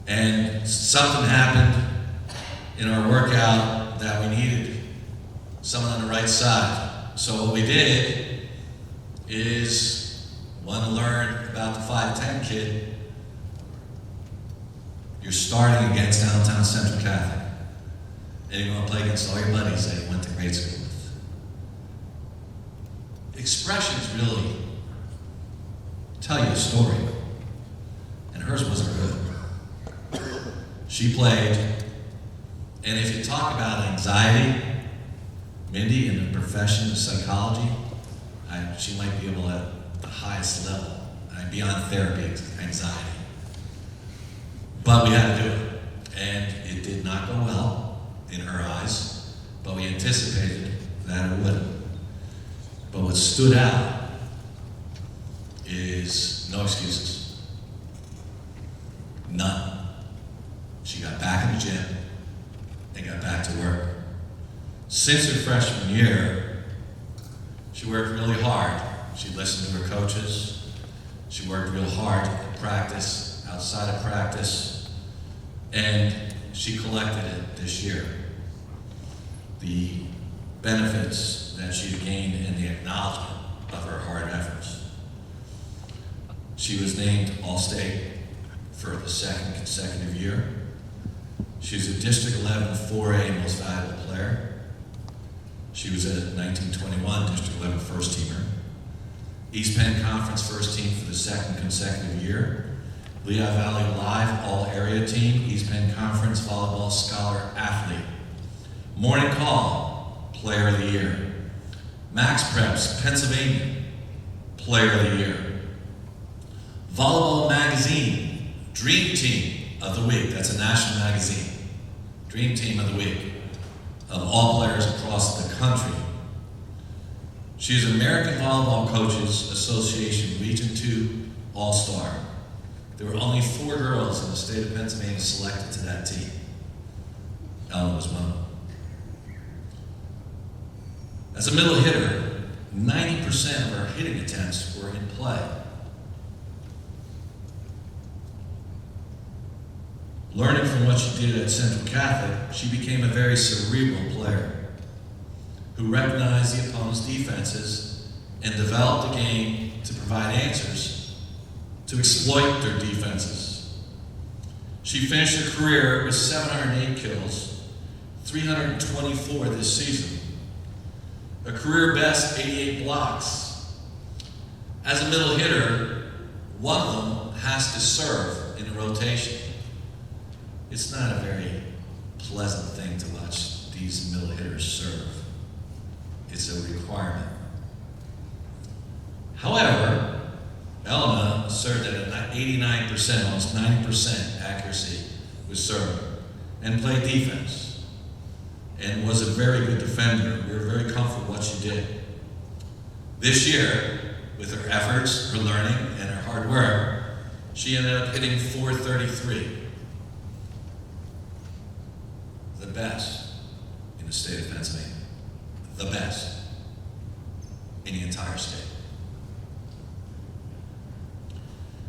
And something happened in our workout that we needed someone on the right side. So what we did is, want to learn about the 5'10" kid, you're starting against Downtown Central Catholic. And you're going to play against all your buddies that you went to grade school with. Expressions really tell you a story. And hers wasn't good. She played, and if you talk about anxiety, Mindy in the profession of psychology, she might be able at the highest level, beyond therapy, anxiety. But we had to do it, and it did not go well in her eyes. anticipated that it would. But what stood out is no excuses. None. She got back in the gym and got back to work. Since her freshman year, she worked really hard. She listened to her coaches. She worked real hard in practice, outside of practice, and she collected it this year. The benefits that she gained and the acknowledgement of her hard efforts. She was named All-State for the second consecutive year. She was a District 11 4A Most Valuable Player. She was a 1921 District 11 First Teamer. East Penn Conference First Team for the second consecutive year. Lehigh Valley Live All-Area Team, East Penn Conference Volleyball Scholar Athlete. Morning Call, Player of the Year. Max Preps, Pennsylvania, Player of the Year. Volleyball Magazine, Dream Team of the Week. That's a national magazine. Dream Team of the Week of all players across the country. She is American Volleyball Coaches Association Region 2 All-Star. There were only 4 girls in the state of Pennsylvania selected to that team. Ellen was one of them. As a middle hitter, 90% of her hitting attempts were in play. Learning from what she did at Central Catholic, she became a very cerebral player who recognized the opponent's defenses and developed a game to provide answers to exploit their defenses. She finished her career with 708 kills, 324 this season, a career best 88 blocks. As a middle hitter, one of them has to serve in a rotation. It's not a very pleasant thing to watch these middle hitters serve. It's a requirement. However, Elna served at an 89%, almost 90% accuracy with serve, and played defense, and was a very good defender. We were very comfortable with what she did. This year, with her efforts, her learning, and her hard work, she ended up hitting .433. The best in the state of Pennsylvania. The best in the entire state.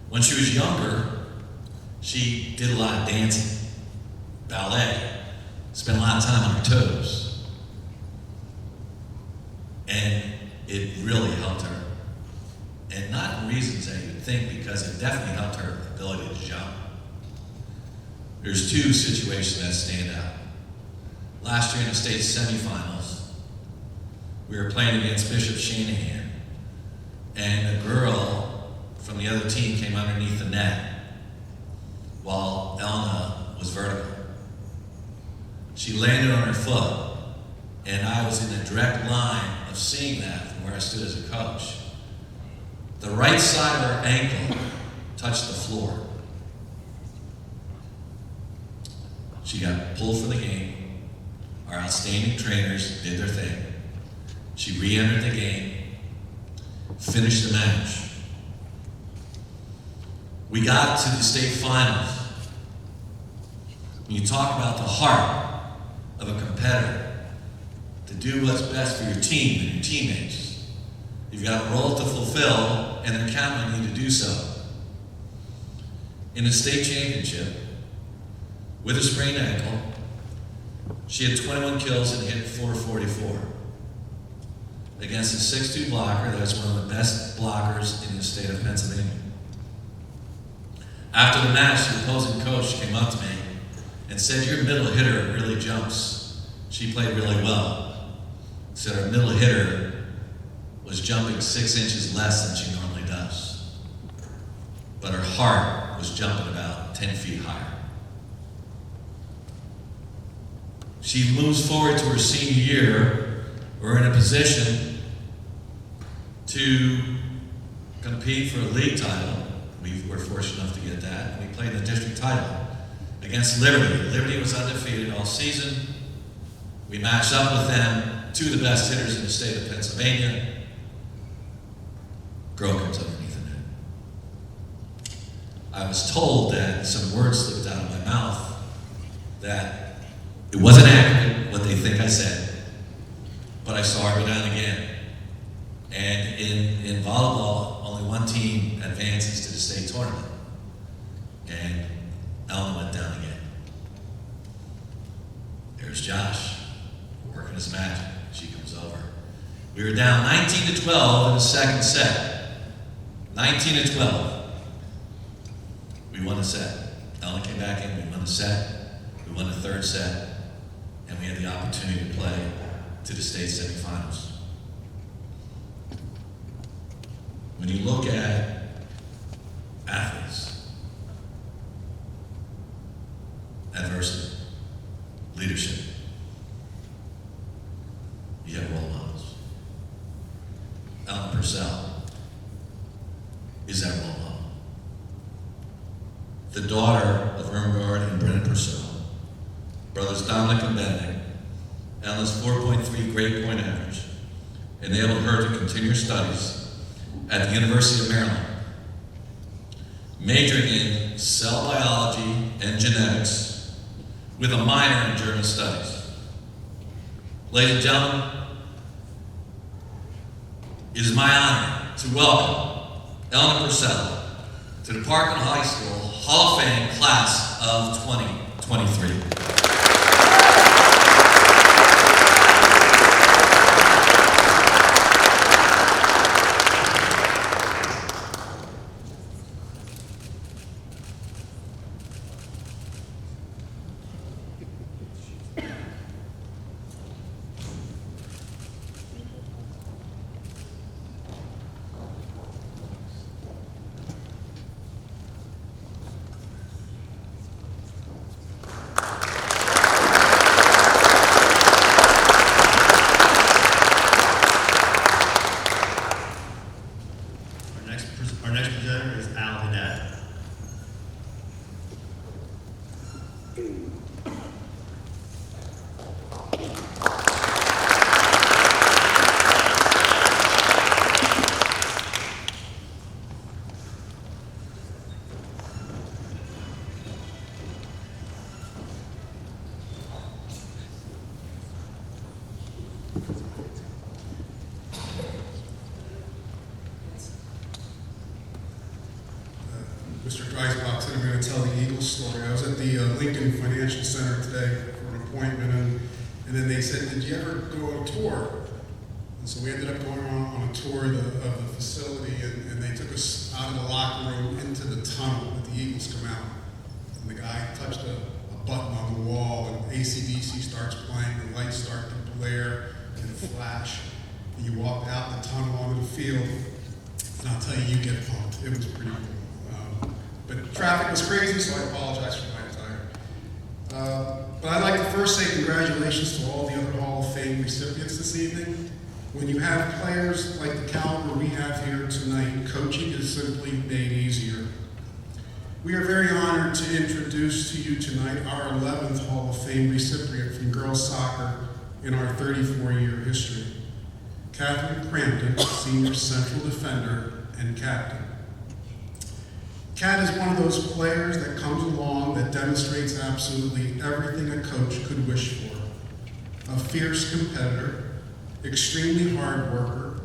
When she was younger, she did a lot of dancing, ballet, spent a lot of time on her toes. And it really helped her. And not reasons that you'd think, because it definitely helped her ability to jump. There's 2 situations that stand out. Last year in the state semifinals, we were playing against Bishop Shanahan, and a girl from the other team came underneath the net while Elna was vertical. She landed on her foot, and I was in a direct line of seeing that from where I stood as a coach. The right side of her ankle touched the floor. She got pulled for the game. Our outstanding trainers did their thing. She re-entered the game, finished the match. We got to the state finals. When you talk about the heart of a competitor, to do what's best for your team and your teammates, you've got a role to fulfill, and they're counting on you to do so. In the state championship, with a sprained ankle, she had 21 kills and hit .444 against a 6'2" blocker that was one of the best blockers in the state of Pennsylvania. After the match, the opposing coach came up to me and said, "Your middle hitter really jumps. She played really well." Said our middle hitter was jumping 6 inches less than she normally does, but her heart was jumping about 10 feet higher. She moves forward to her senior year. We're in a position to compete for a league title. We were fortunate enough to get that. We played in the district title against Liberty. Liberty was undefeated all season. We matched up with them, two of the best hitters in the state of Pennsylvania. Girl comes underneath the net. I was told that some words slipped out of my mouth, that it wasn't accurate what they think I said, but I saw her go down again. And in volleyball, only one team advances to the state tournament. And Ellen went down again. There's Josh, working his magic. She comes over. We were down 19-12 in the second set. 19-12. We won the set. Ellen came back in, we won the set. We won the third set. And we had the opportunity to play to the state semifinals. When you look at athletes, adversity, leadership, you have role models. Ellen Purcell is that role model. The daughter of Irmgard and Brennan Purcell, brothers Dominic and Benedict, Ellen's 4.3 grade point average enabled her to continue her studies at the University of Maryland, majoring in cell biology and genetics with a minor in German studies. Ladies and gentlemen, it is my honor to welcome Ellen Purcell to the Parkland High School Hall of Fame class of 2023. Our next presenter is Al Haddad. Mr. Dreisbach said I'm going to tell the Eagles story. I was at the Lincoln Financial Center today for an appointment, and then they said, "Did you ever go on a tour?" And so we ended up going on a tour of the facility, and they took us out of the locker room into the tunnel that the Eagles come out. And the guy touched a button on the wall, and AC/DC starts playing, the lights start to blare and flash, and you walk out the tunnel onto the field, and I'll tell you, you get pumped. It was pretty cool. But traffic was crazy, so I apologize for my attire. But I'd like to first say congratulations to all the other Hall of Fame recipients this evening. When you have players like the caliber we have here tonight, coaching is simply made easier. We are very honored to introduce to you tonight our 11th Hall of Fame recipient from girls soccer in our 34-year history, Catherine Crampton, senior central defender and captain. Kat is one of those players that comes along that demonstrates absolutely everything a coach could wish for. A fierce competitor, extremely hard worker,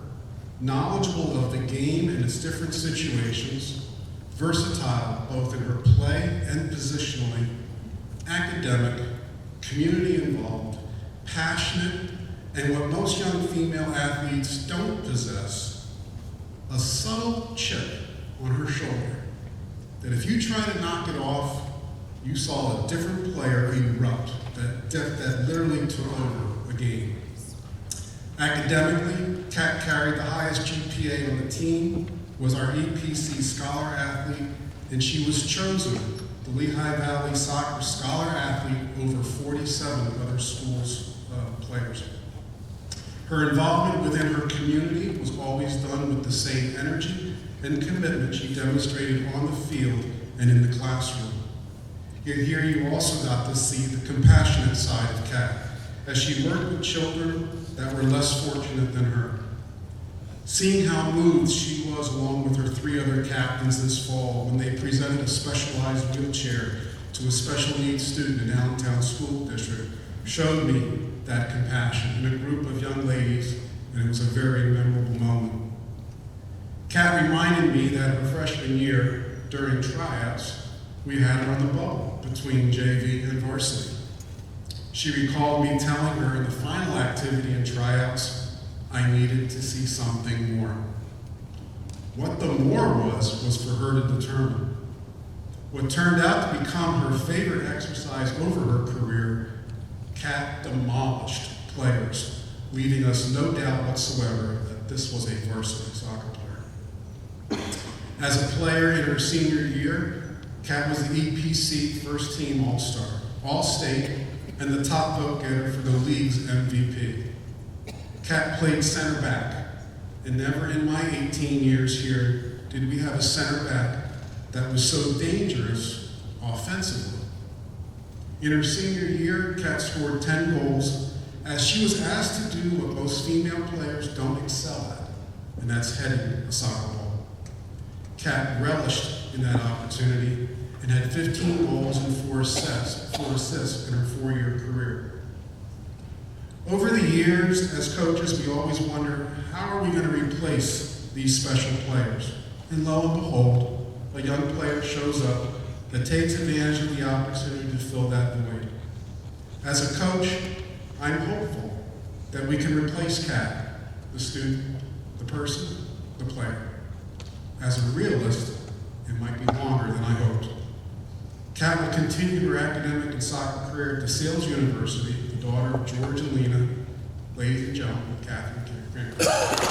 knowledgeable of the game and its different situations, versatile both in her play and positionally, academic, community involved, passionate, and what most young female athletes don't possess, a subtle chip on her shoulder. That if you try to knock it off, you saw a different player erupt that literally took over a game. Academically, Kat carried the highest GPA on the team, was our EPC Scholar Athlete, and she was chosen the Lehigh Valley Soccer Scholar Athlete over 47 other schools' players. Her involvement within her community was always done with the same energy and commitment she demonstrated on the field and in the classroom. Yet here you also got to see the compassionate side of Kat, as she worked with children that were less fortunate than her. Seeing how moved she was along with her 3 other captains this fall when they presented a specialized wheelchair to a special needs student in Allentown School District showed me that compassion in a group of young ladies, and it was a very memorable moment. Kat reminded me that her freshman year, during tryouts, we had her on the bubble between JV and varsity. She recalled me telling her in the final activity in tryouts, I needed to see something more. What the more was for her to determine. What turned out to become her favorite exercise over her career, Kat demolished players, leaving us no doubt whatsoever that this was a varsity soccer player. As a player in her senior year, Kat was the EPC first team All-Star, All-State, and the top vote getter for the league's MVP. Kat played center back, and never in my 18 years here did we have a center back that was so dangerous offensively. In her senior year, Kat scored 10 goals as she was asked to do what most female players don't excel at, and that's heading a soccer ball. Kat relished in that opportunity and had 15 goals and 4 assists in her 4-year career. Over the years, as coaches, we always wonder, how are we going to replace these special players? And lo and behold, a young player shows up that takes advantage of the opportunity to fill that void. As a coach, I'm hopeful that we can replace Kat, the student, the person, the player. As a realist, it might be longer than I hoped. Kat will continue her academic and soccer career at DeSales University, the daughter of George and Lena, ladies and gentlemen, Catherine Kramer.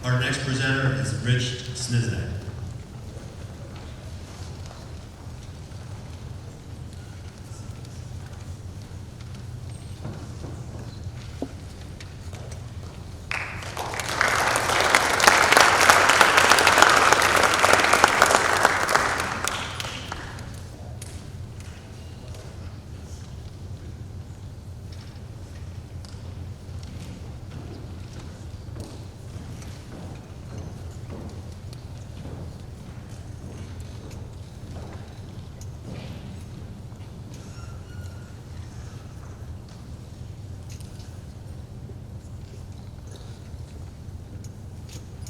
Our next presenter is Rich Snizak.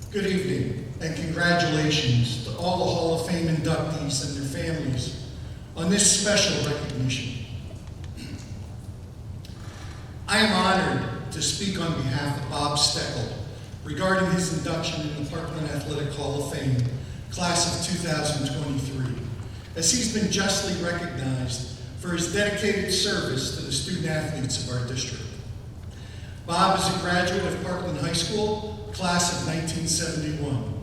Good evening, and congratulations to all the Hall of Fame inductees and their families on this special recognition. I am honored to speak on behalf of Bob Steckel regarding his induction in the Parkland Athletic Hall of Fame, class of 2023, as he's been justly recognized for his dedicated service to the student athletes of our district. Bob is a graduate of Parkland High School, class of 1971.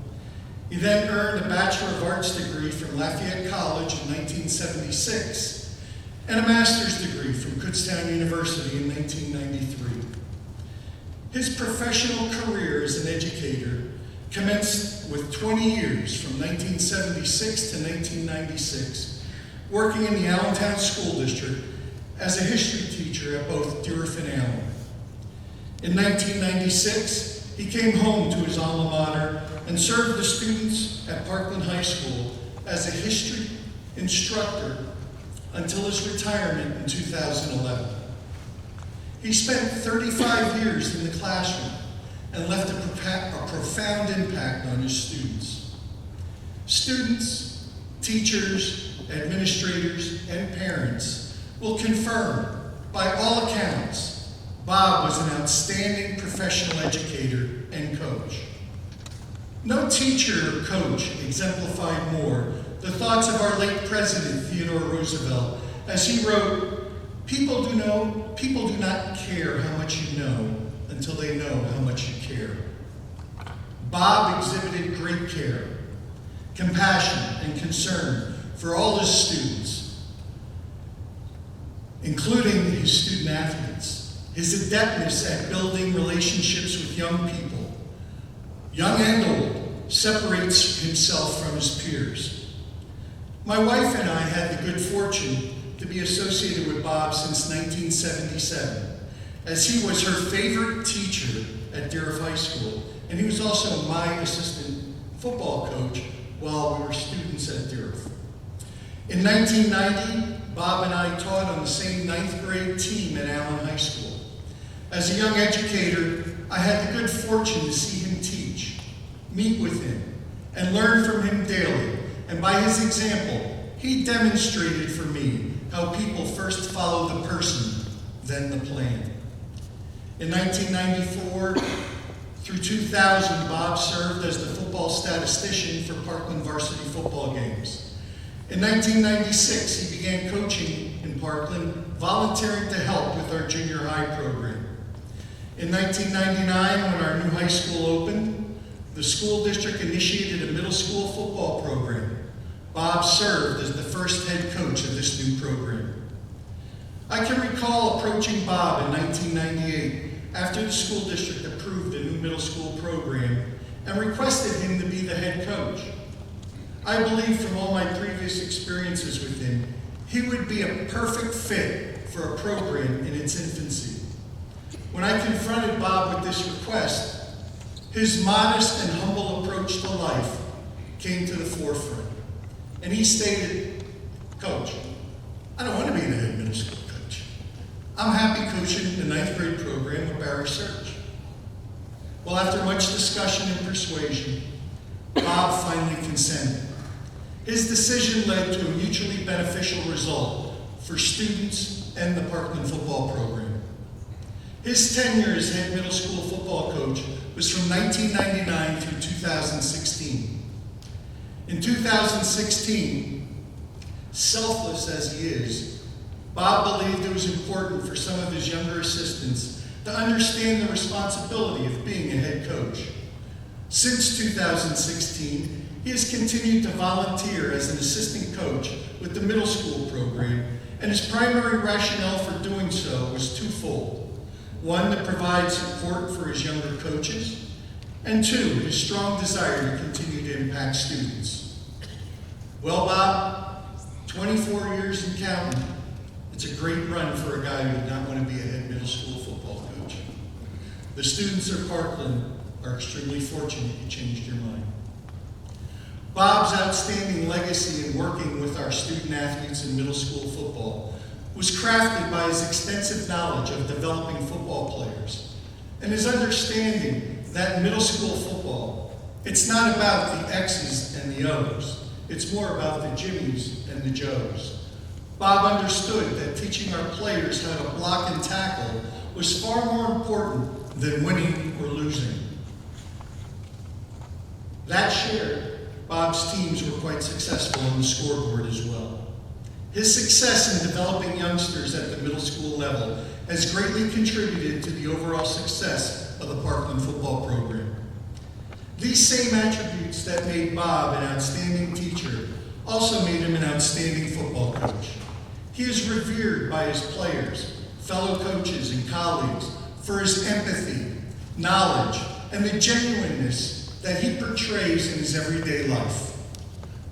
He then earned a Bachelor of Arts degree from Lafayette College in 1976 and a master's degree from Kutztown University in 1993. His professional career as an educator commenced with 20 years from 1976 to 1996, working in the Allentown School District as a history teacher at both Durif and Allen. In 1996, he came home to his alma mater and served the students at Parkland High School as a history instructor until his retirement in 2011. He spent 35 years in the classroom and left a profound impact on his students. Students, teachers, administrators, and parents will confirm, by all accounts, Bob was an outstanding professional educator and coach. No teacher or coach exemplified more the thoughts of our late President, Theodore Roosevelt, as he wrote, people do not care how much you know until they know how much you care. Bob exhibited great care, compassion, and concern for all his students, including his student athletes. His adeptness at building relationships with young people, young and old, separates himself from his peers. My wife and I had the good fortune to be associated with Bob since 1977, as he was her favorite teacher at Deerfield High School, and he was also my assistant football coach while we were students at Deerfield. In 1990, Bob and I taught on the same 9th grade team at Allen High School. As a young educator, I had the good fortune to see him teach, meet with him, and learn from him daily. And by his example, he demonstrated for me how people first follow the person, then the plan. In 1994 through 2000, Bob served as the football statistician for Parkland varsity football games. In 1996, he began coaching in Parkland, volunteering to help with our junior high program. In 1999, when our new high school opened, the school district initiated a middle school football program. Bob served as the first head coach of this new program. I can recall approaching Bob in 1998 after the school district approved a new middle school program and requested him to be the head coach. I believe from all my previous experiences with him, he would be a perfect fit for a program in its infancy. When I confronted Bob with this request, his modest and humble approach to life came to the forefront. And he stated, "Coach, I don't want to be the head middle school coach. I'm happy coaching the 9th grade program with Barry Surge." Well, after much discussion and persuasion, Bob finally consented. His decision led to a mutually beneficial result for students and the Parkland football program. His tenure as head middle school football coach was from 1999 through 2016. In 2016, selfless as he is, Bob believed it was important for some of his younger assistants to understand the responsibility of being a head coach. Since 2016, he has continued to volunteer as an assistant coach with the middle school program, and his primary rationale for doing so was twofold. One, to provide support for his younger coaches, and two, his strong desire to continue to impact students. Well, Bob, 24 years and counting. It's a great run for a guy who did not want to be a head middle school football coach. The students of Parkland are extremely fortunate you changed your mind. Bob's outstanding legacy in working with our student athletes in middle school football was crafted by his extensive knowledge of developing football players and his understanding that middle school football, it's not about the X's and the O's. It's more about the Jimmies and the Joes. Bob understood that teaching our players how to block and tackle was far more important than winning or losing. That shared, Bob's teams were quite successful on the scoreboard as well. His success in developing youngsters at the middle school level has greatly contributed to the overall success of the Parkland football program. These same attributes that made Bob an outstanding teacher also made him an outstanding football coach. He is revered by his players, fellow coaches, and colleagues for his empathy, knowledge, and the genuineness that he portrays in his everyday life.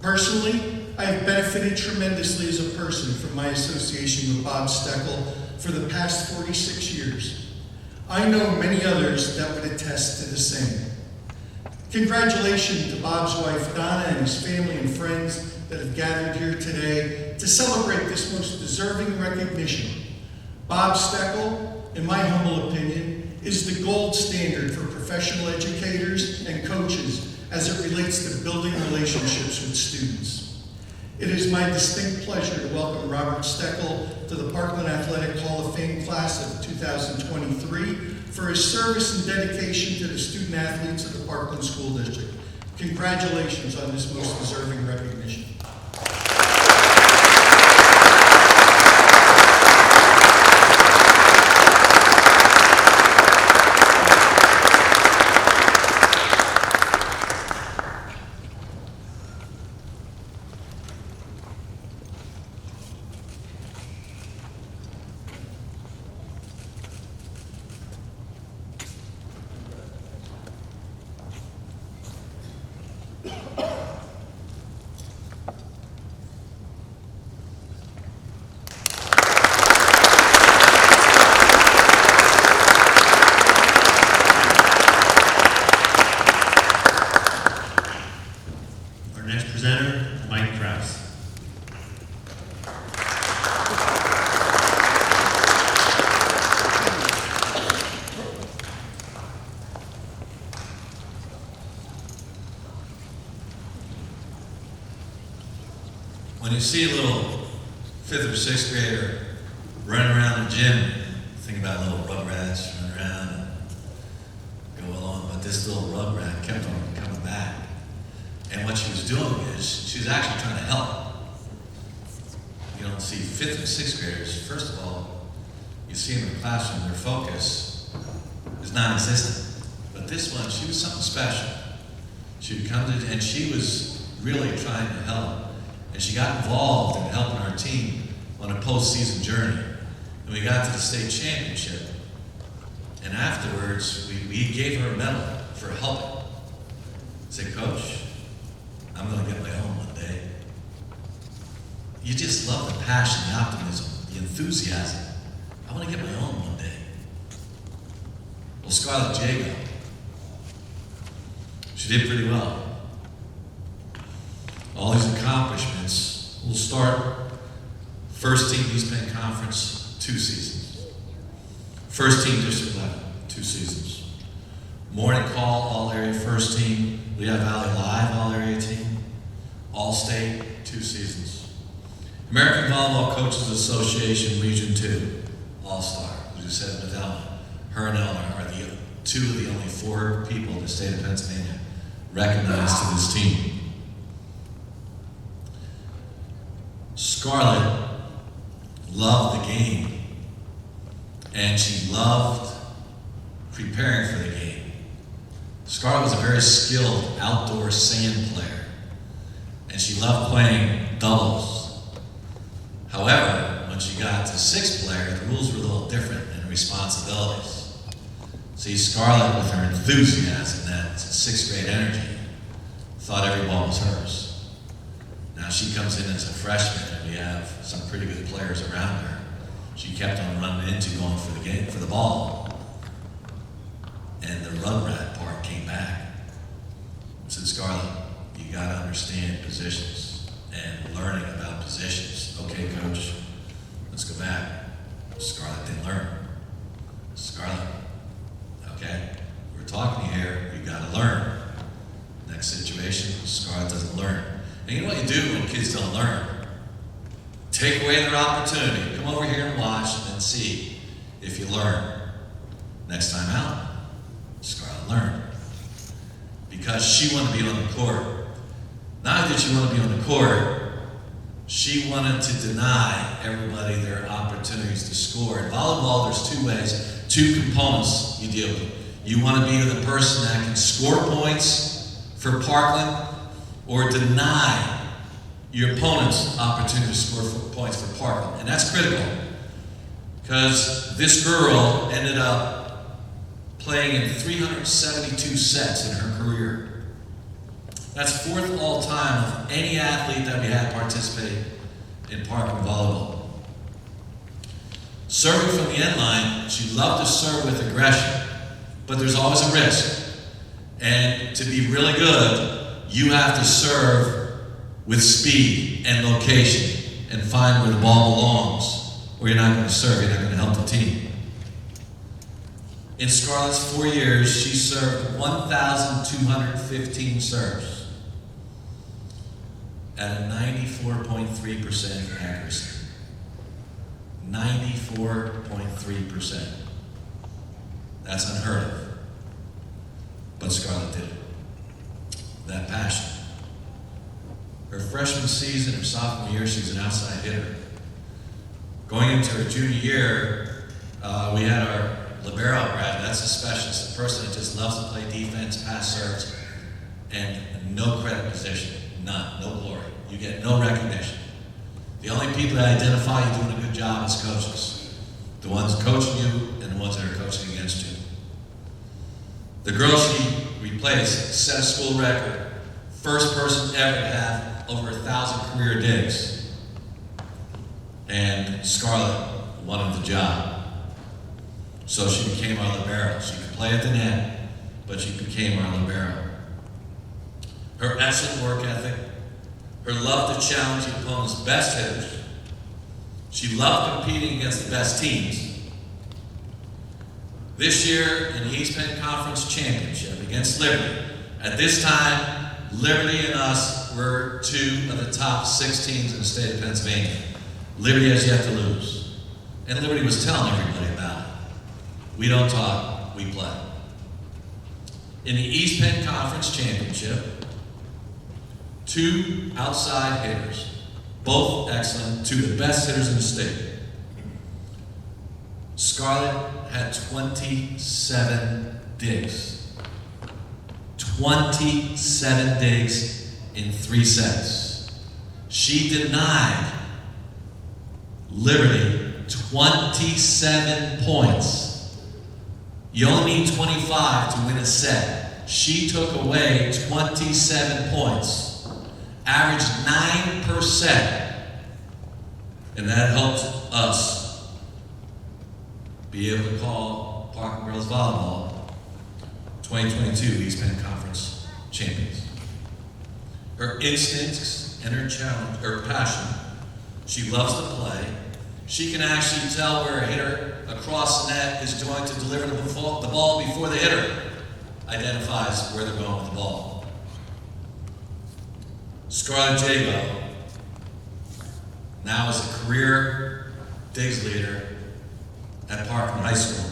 Personally, I have benefited tremendously as a person from my association with Bob Steckel for the past 46 years. I know many others that would attest to the same. Congratulations to Bob's wife, Donna, and his family and friends that have gathered here today to celebrate this most deserving recognition. Bob Steckel, in my humble opinion, is the gold standard for professional educators and coaches as it relates to building relationships with students. It is my distinct pleasure to welcome Robert Steckel to the Parkland Athletic Hall of Fame class of 2023 for his service and dedication to the student athletes of the Parkland School District. Congratulations on this most deserving recognition. see a little 5th or 6th grader running around the gym, think about little rugrats running around and go along, but this little rugrat kept on coming back. And what she was doing is, she was actually trying to help. You don't see 5th and 6th graders, first of all, you see them in the classroom, their focus is non-existent. But this one, she was something special. She would come to, and she was really trying to help. And she got involved in helping our team on a postseason journey. And we got to the state championship. And afterwards, we gave her a medal for helping. I said, Coach, I'm going to get my own one day. You just love the passion, the optimism, the enthusiasm. I want to get my own one day. Well, Scarlett Jago, she did pretty well. All these accomplishments will start first team East Penn Conference, 2 seasons. First team District 11, 2 seasons. Morning Call, all area first team. Lehigh Valley Live, all area team. All state, 2 seasons. American Volleyball Coaches Association, Region 2, all-star. As you said, with Elma. Her and Elma are the 2 of the only 4 people in the state of Pennsylvania recognized to this team. Scarlett loved the game, and she loved preparing for the game. Scarlett was a very skilled outdoor sand player, and she loved playing doubles. However, when she got to 6th player, the rules were a little different in responsibilities. See, Scarlett, with her enthusiasm, that 6th grade energy, thought every ball was hers. Now she comes in as a freshman, and we have some pretty good players around her. She kept on running into going for the game, for the ball. And the rugrat part came back. I said, Scarlett, you gotta understand positions and learning about positions. Okay, Coach, let's go back. Scarlett didn't learn. Scarlett, okay, we're talking here, you gotta learn. Next situation, Scarlett doesn't learn. And you know what you do when kids don't learn? Take away their opportunity. Come over here and watch and then see if you learn. Next time out, Scarlett learned. Because she wanted to be on the court. Not only did she want to be on the court, she wanted to deny everybody their opportunities to score. In volleyball, there's 2 ways, 2 components you deal with. You want to be the person that can score points for Parkland, or deny your opponent's opportunity to score points for Parkland. And that's critical, because this girl ended up playing in 372 sets in her career. That's 4th all time of any athlete that we had participate in Parkland volleyball. Serving from the end line, she loved to serve with aggression, but there's always a risk. And to be really good, you have to serve with speed and location and find where the ball belongs, or you're not going to serve, you're not going to help the team. In Scarlett's 4 years, she served 1,215 serves at a 94.3% accuracy. 94.3%. That's unheard of. But Scarlett did it. That passion. Her freshman season, her sophomore year, she was an outside hitter. Going into her junior year, we had our libero graduate. That's a specialist, a person that just loves to play defense, pass serves, and no credit position, none, no glory. You get no recognition. The only people that identify you doing a good job is coaches. The ones coaching you and the ones that are coaching against you. The girl she replaced set a school record. First person ever to have over 1,000 career digs. And Scarlett wanted the job. So she became our libero. She could play at the net, but she became our libero. Her excellent work ethic, her love to challenge the opponent's best hitters. She loved competing against the best teams. This year in the East Penn Conference Championship against Liberty, at this time, Liberty and us us, we're 2 of the top 6 teams in the state of Pennsylvania. Liberty has yet to lose. And Liberty was telling everybody about it. We don't talk, we play. In the East Penn Conference Championship, 2 outside hitters, both excellent, 2 of the best hitters in the state. Scarlett had 27 digs. 27 digs in 3 sets. She denied Liberty 27 points. You only need 25 to win a set. She took away 27 points, averaged 9%, and that helped us be able to call Parkland Girls Volleyball 2022 East Penn Conference champions. Her instincts and her challenge, her passion, she loves to play. She can actually tell where a hitter across the net is going to deliver the ball before the hitter identifies where they're going with the ball. Scarlett Jago now is a career digs leader at Parkland High School.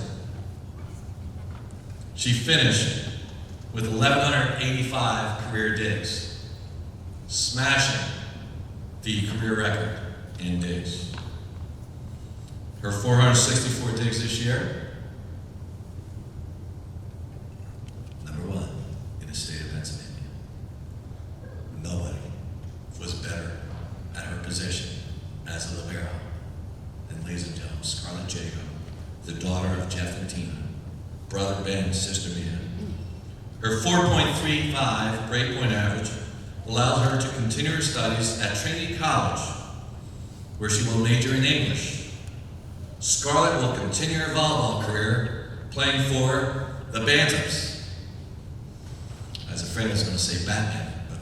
She finished with 1,185 career digs, smashing the career record in digs. Her 464 digs this year, #1 in the state of Pennsylvania. Nobody was better at her position as a libero than, ladies and gentlemen, Scarlett Jago, the daughter of Jeff and Tina, brother Ben, sister Mia. Her 4.35 grade point average allows her to continue her studies at Trinity College, where she will major in English. Scarlett will continue her volleyball career playing for the Bantams. I was afraid I was going to say Batman, but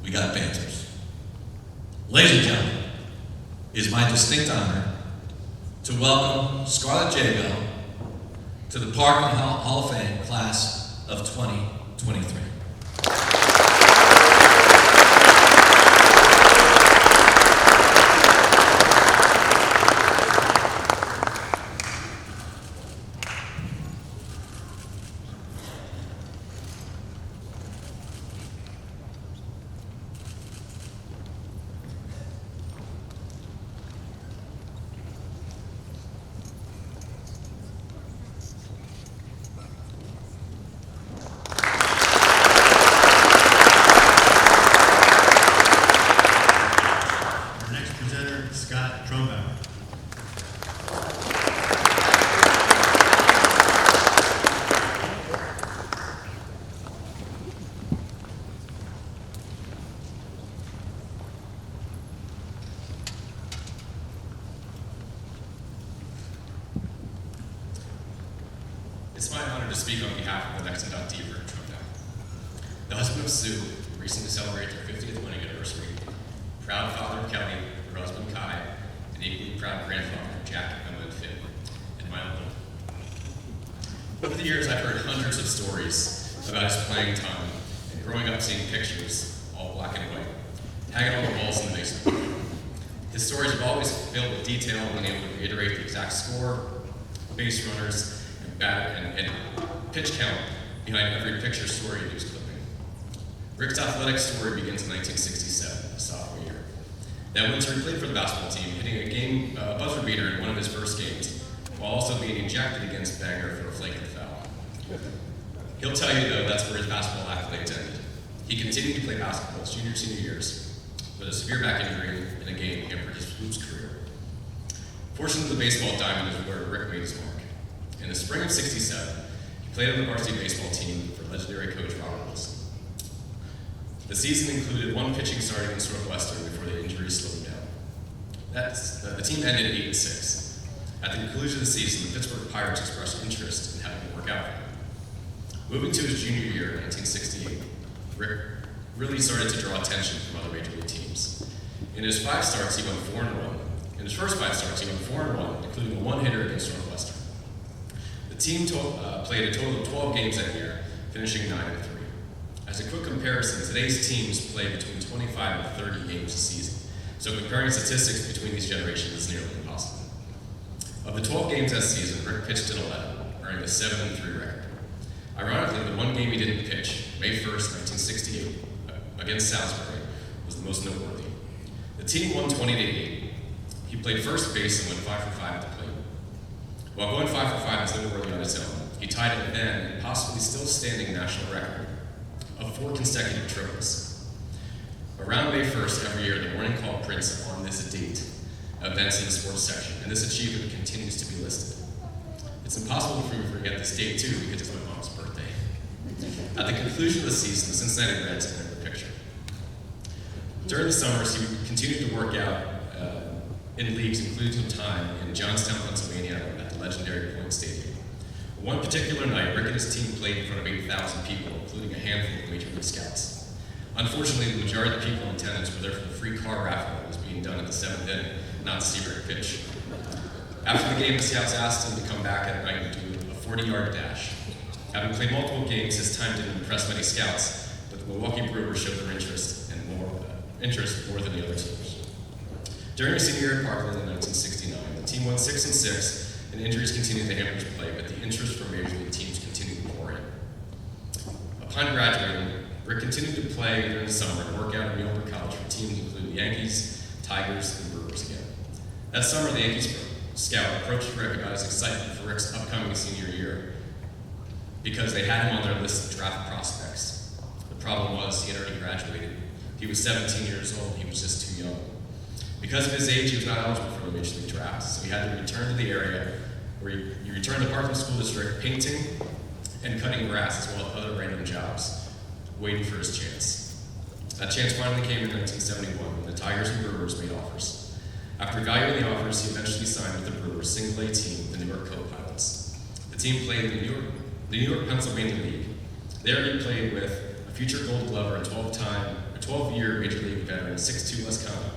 we got Bantams. Ladies and gentlemen, it is my distinct honor to welcome Scarlett Jago to the Parkland Hall of Fame class of 2023. It's my honor to speak on behalf of the next inductee for Throwdown. The husband of Sue recently celebrated their 50th wedding anniversary. Proud father of Kelly, her husband Kai, and equally proud grandfather of Jack, Emma, and Finn, and my uncle. Over the years, I've heard hundreds of stories about his playing time and growing up seeing pictures, all black and white, hanging on the walls in the basement. His stories have always filled with detail and being able to reiterate the exact score, base runners, and pitch count behind every picture, story, and news clipping. Rick's athletic story begins in 1967, his sophomore year. That winter, he played for the basketball team, hitting a buzzer beater in one of his first games, while also being ejected against Bagger for a flagrant foul. He'll tell you, though, that's where his basketball accolades ended. He continued to play basketball his junior and senior years, but a severe back injury in a game hampered his hoops career. Fortunately, the baseball diamond is where Rick made his mark. In the spring of '67, he played on the varsity baseball team for legendary coach Robert Wilson. The season included one pitching start against Northwestern before the injury slowed him down. The team ended 8-6. At the conclusion of the season, the Pittsburgh Pirates expressed interest in having him work out for them. Moving to his junior year in 1968, Rick really started to draw attention from other major league teams. In his 5 starts, he went 4-1. In his first 5 starts, he went 4-1, including a one-hitter against Northwestern. The team played a total of 12 games that year, finishing 9-3. As a quick comparison, today's teams play between 25 and 30 games a season, so comparing statistics between these generations is nearly impossible. Of the 12 games that season, Rick pitched in 11, earning a 7-3 record. Ironically, the one game he didn't pitch, May 1st, 1968, against Salisbury, was the most noteworthy. The team won 20-8. He played first base and went 5 for 5 at the plate. While going 5 for 5 is noteworthy on its own, he tied it then and possibly still standing national record of 4 consecutive triples. Around May 1st every year, the morning call prints on this date events in the sports section, and this achievement continues to be listed. It's impossible for me to forget this date too because it's my mom's birthday. At the conclusion of the season, the Cincinnati Reds entered the picture. During the summers, he continued to work out in leagues, including some time in Johnstown, Pennsylvania at the legendary Point Stadium. One particular night, Rick and his team played in front of 8,000 people, including a handful of Major League scouts. Unfortunately, the majority of the people in attendance were there for the free car raffle that was being done at the 7th inning, not to see Rick pitch. After the game, the scouts asked him to come back at night and do a 40-yard dash. Having played multiple games, his time didn't impress many scouts, but the Milwaukee Brewers showed their interest more than the other teams. During his senior year at Parkland in 1969, the team went 6-6, and injuries continued to hamper his play, but the interest from Major League teams continued to pour in. Upon graduating, Rick continued to play during the summer and work out at Muhlenberg College for teams including the Yankees, Tigers, and Brewers again. That summer, the Yankees scout approached Rick about his excitement for Rick's upcoming senior year because they had him on their list of draft prospects. The problem was he had already graduated. He was 17 years old. He was just too young. Because of his age, he was not eligible for the Major League draft, so he had to return to the area where he returned to Parkland School District painting and cutting grass as well as other random jobs, waiting for his chance. That chance finally came in 1971 when the Tigers and Brewers made offers. After evaluating the offers, he eventually signed with the Brewers' single-A team, the New York Co-Pilots. The team played in the New York, Pennsylvania League. There he played with a future Gold Glover and 12-year Major League veteran, 6'2" Lescano.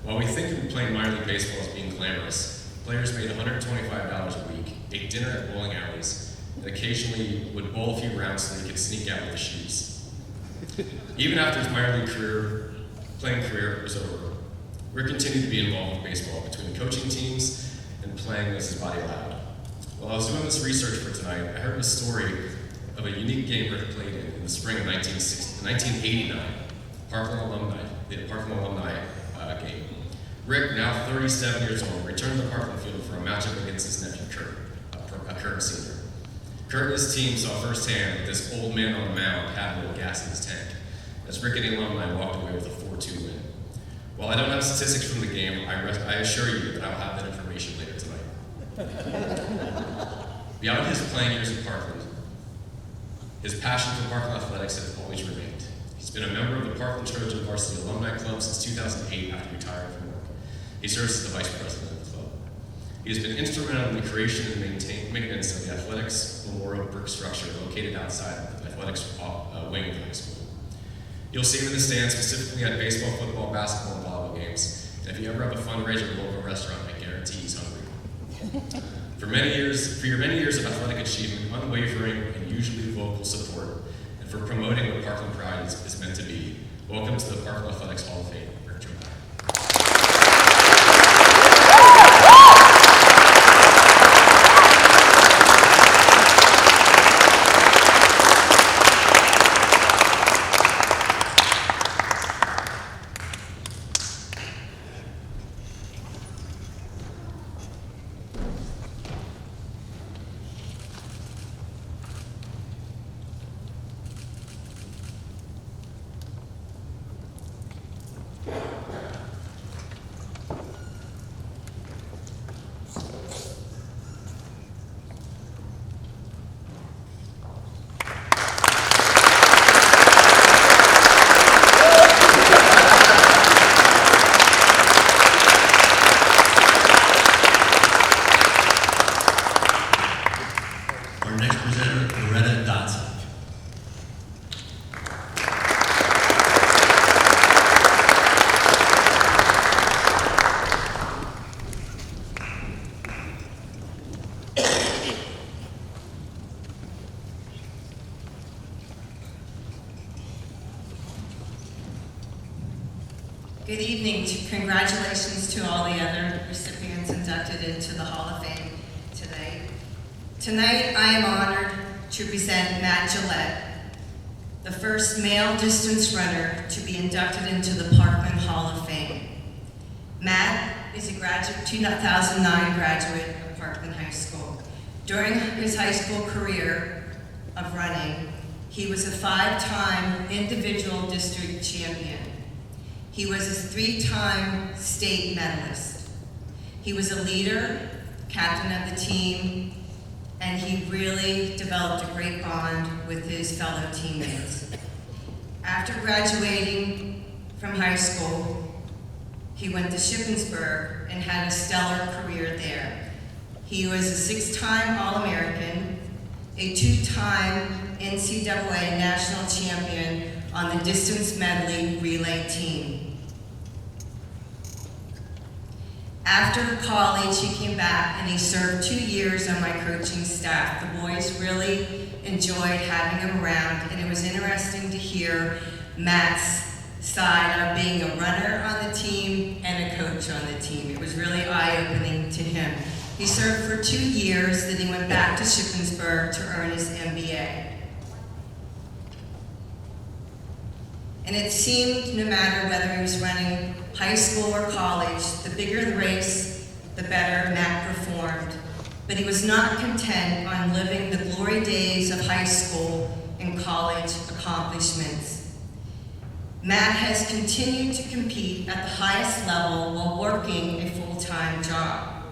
While we think of playing minor league baseball as being glamorous, players made $125 a week, ate dinner at bowling alleys, and occasionally would bowl a few rounds so they could sneak out with their shoes. Even after his minor league playing career was over, Rick continued to be involved with baseball between coaching teams and playing as his body allowed. While I was doing this research for tonight, I heard the story of a unique game Rick played in the spring of 1989, the Parkland alumni game. Rick, now 37 years old, returned to the Parkland field for a matchup against his nephew Kurt, a Kurt senior. Kurt and his team saw firsthand that this old man on the mound had a little gas in his tank, as Rick and the alumni walked away with a 4-2 win. While I don't have statistics from the game, I assure you that I'll have that information later tonight. Beyond his playing years at Parkland, his passion for Parkland athletics has always remained. He's been a member of the Parkland Trojan Varsity Alumni Club since 2008 after retiring from work. He serves as the vice president of the club. He has been instrumental in the creation and maintenance of the athletics memorial brick structure located outside the athletics wing of the high school. You'll see him in the stands specifically at baseball, football, basketball, and volleyball games. And if you ever have a fundraiser at a local restaurant, I guarantee he's hungry. For your many years of athletic achievement, unwavering and usually vocal support, and for promoting what Parkland Pride is meant to be, welcome to the Parkland Athletics Hall of Fame, Rick Dramatic. Good evening. Congratulations to all the other recipients inducted into the Hall of Fame today. Tonight, I am honored to present Matt Gillette, the first male distance runner to be inducted into the Parkland Hall of Fame. Matt is a 2009 graduate of Parkland High School. During his high school career of running, he was a 5-time individual district champion. He was a 3-time state medalist. He was a leader, captain of the team, and he really developed a great bond with his fellow teammates. After graduating from high school, he went to Shippensburg and had a stellar career there. He was a 6-time All-American, a 2-time NCAA national champion on the distance medley relay team. After college, he came back and he served 2 years on my coaching staff. The boys really enjoyed having him around, and it was interesting to hear Matt's side of being a runner on the team and a coach on the team. It was really eye-opening to him. He served for 2 years, then he went back to Shippensburg to earn his MBA. And it seemed no matter whether he was running high school or college, the bigger the race, the better Matt performed. But he was not content on living the glory days of high school and college accomplishments. Matt has continued to compete at the highest level while working a full-time job.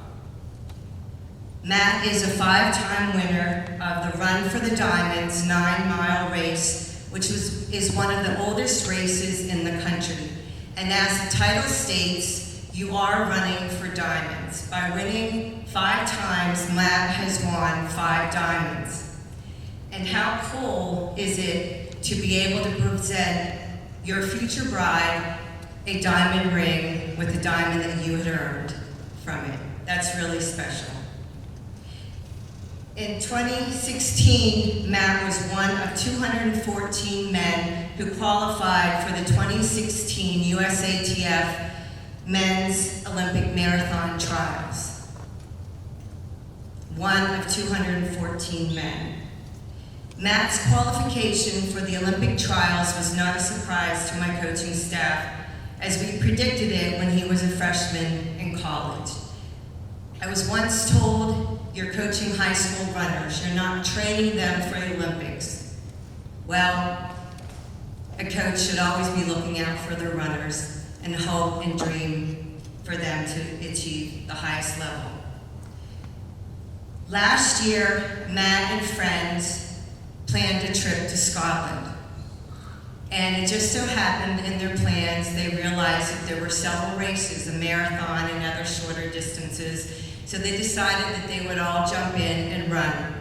Matt is a 5-time winner of the Run for the Diamonds 9-mile race, which is one of the oldest races in the country. And as the title states, you are running for diamonds. By winning 5 times, Matt has won 5 diamonds. And how cool is it to be able to present your future bride a diamond ring with a diamond that you had earned from it? That's really special. In 2016, Matt was one of 214 men who qualified for the 2016 USATF Men's Olympic Marathon Trials. One of 214 men. Matt's qualification for the Olympic trials was not a surprise to my coaching staff, as we predicted it when he was a freshman in college. I was once told, you're coaching high school runners, you're not training them for the Olympics. Well, a coach should always be looking out for their runners and hope and dream for them to achieve the highest level. Last year, Matt and friends planned a trip to Scotland. And it just so happened in their plans, they realized that there were several races, a marathon and other shorter distances. So they decided that they would all jump in and run.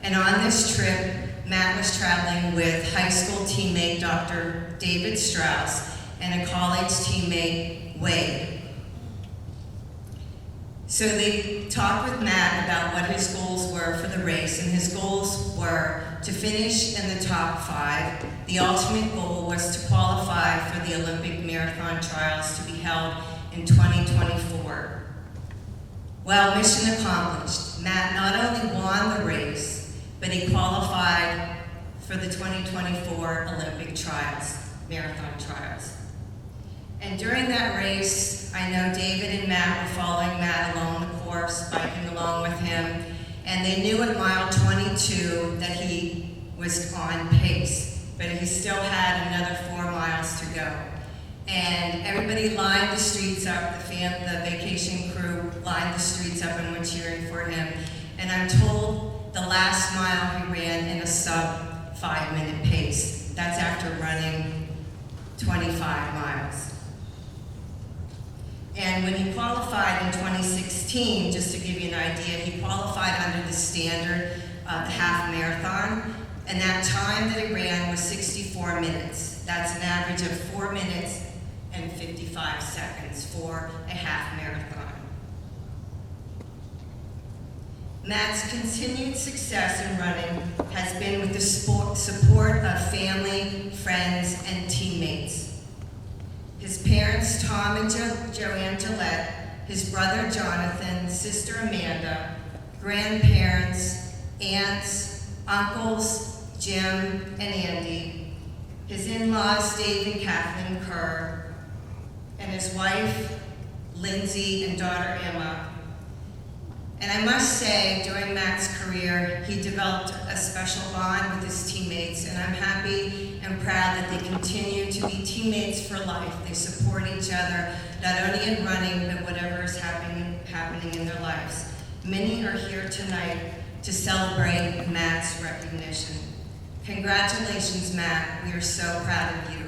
And on this trip, Matt was traveling with high school teammate Dr. David Strauss and a college teammate, Wade. So they talked with Matt about what his goals were for the race, and his goals were to finish in the top 5. The ultimate goal was to qualify for the Olympic Marathon Trials to be held in 2024. Well, mission accomplished. Matt not only won the race, but he qualified for the 2024 Olympic trials, marathon trials. And during that race, I know David and Matt were following Matt along the course, biking along with him, and they knew at mile 22 that he was on pace, but he still had another 4 miles to go. And everybody lined the streets up, the vacation crew lined the streets up and were cheering for him. And I'm told the last mile he ran in a sub 5-minute pace. That's after running 25 miles. And when he qualified in 2016, just to give you an idea, he qualified under the standard, the half marathon, and that time that he ran was 64 minutes. That's an average of 4 minutes and 55 seconds for a half marathon. Matt's continued success in running has been with the support of family, friends, and teammates. his parents Tom and Joanne Gillette, his brother Jonathan, sister Amanda, grandparents, aunts, uncles, Jim and Andy, his in-laws Dave and Kathleen Kerr, and his wife Lindsay and daughter Emma. And I must say, during Matt's career, he developed a special bond with his teammates, and I'm happy and proud that they continue to be teammates for life. They support each other, not only in running, but whatever is happening in their lives. Many are here tonight to celebrate Matt's recognition. Congratulations, Matt. We are so proud of you.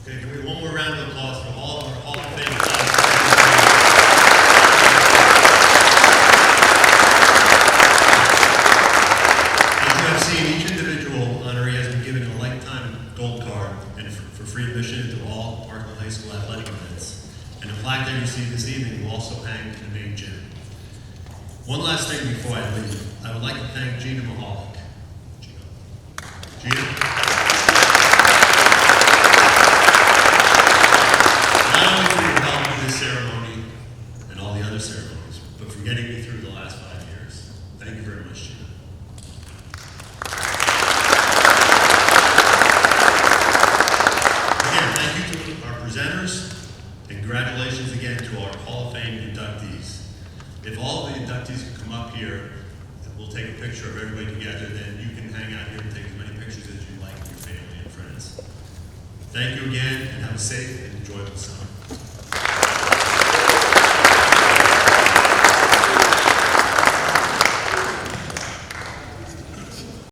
Okay, give me one more round of applause for all of our Hall of Fame As you have seen, each individual honoree has been given a lifetime gold card and for free admission to all Parkland High School athletic events. And the plaque that you see this evening will also hang in the main gym. One last thing before I leave, I would like to thank Gina Mahalik. Gina? Not only for your help in this ceremony and all the other ceremonies, but for getting me through the last 5 years. Thank you very much, Gina. Again, thank you to our presenters, and congratulations again to our Hall of Fame inductees. If all of the inductees could come up here, and we'll take a picture of everybody together, then you can hang out here and take as many pictures as you like with your family and friends. Thank you again, and have a safe and enjoyable summer.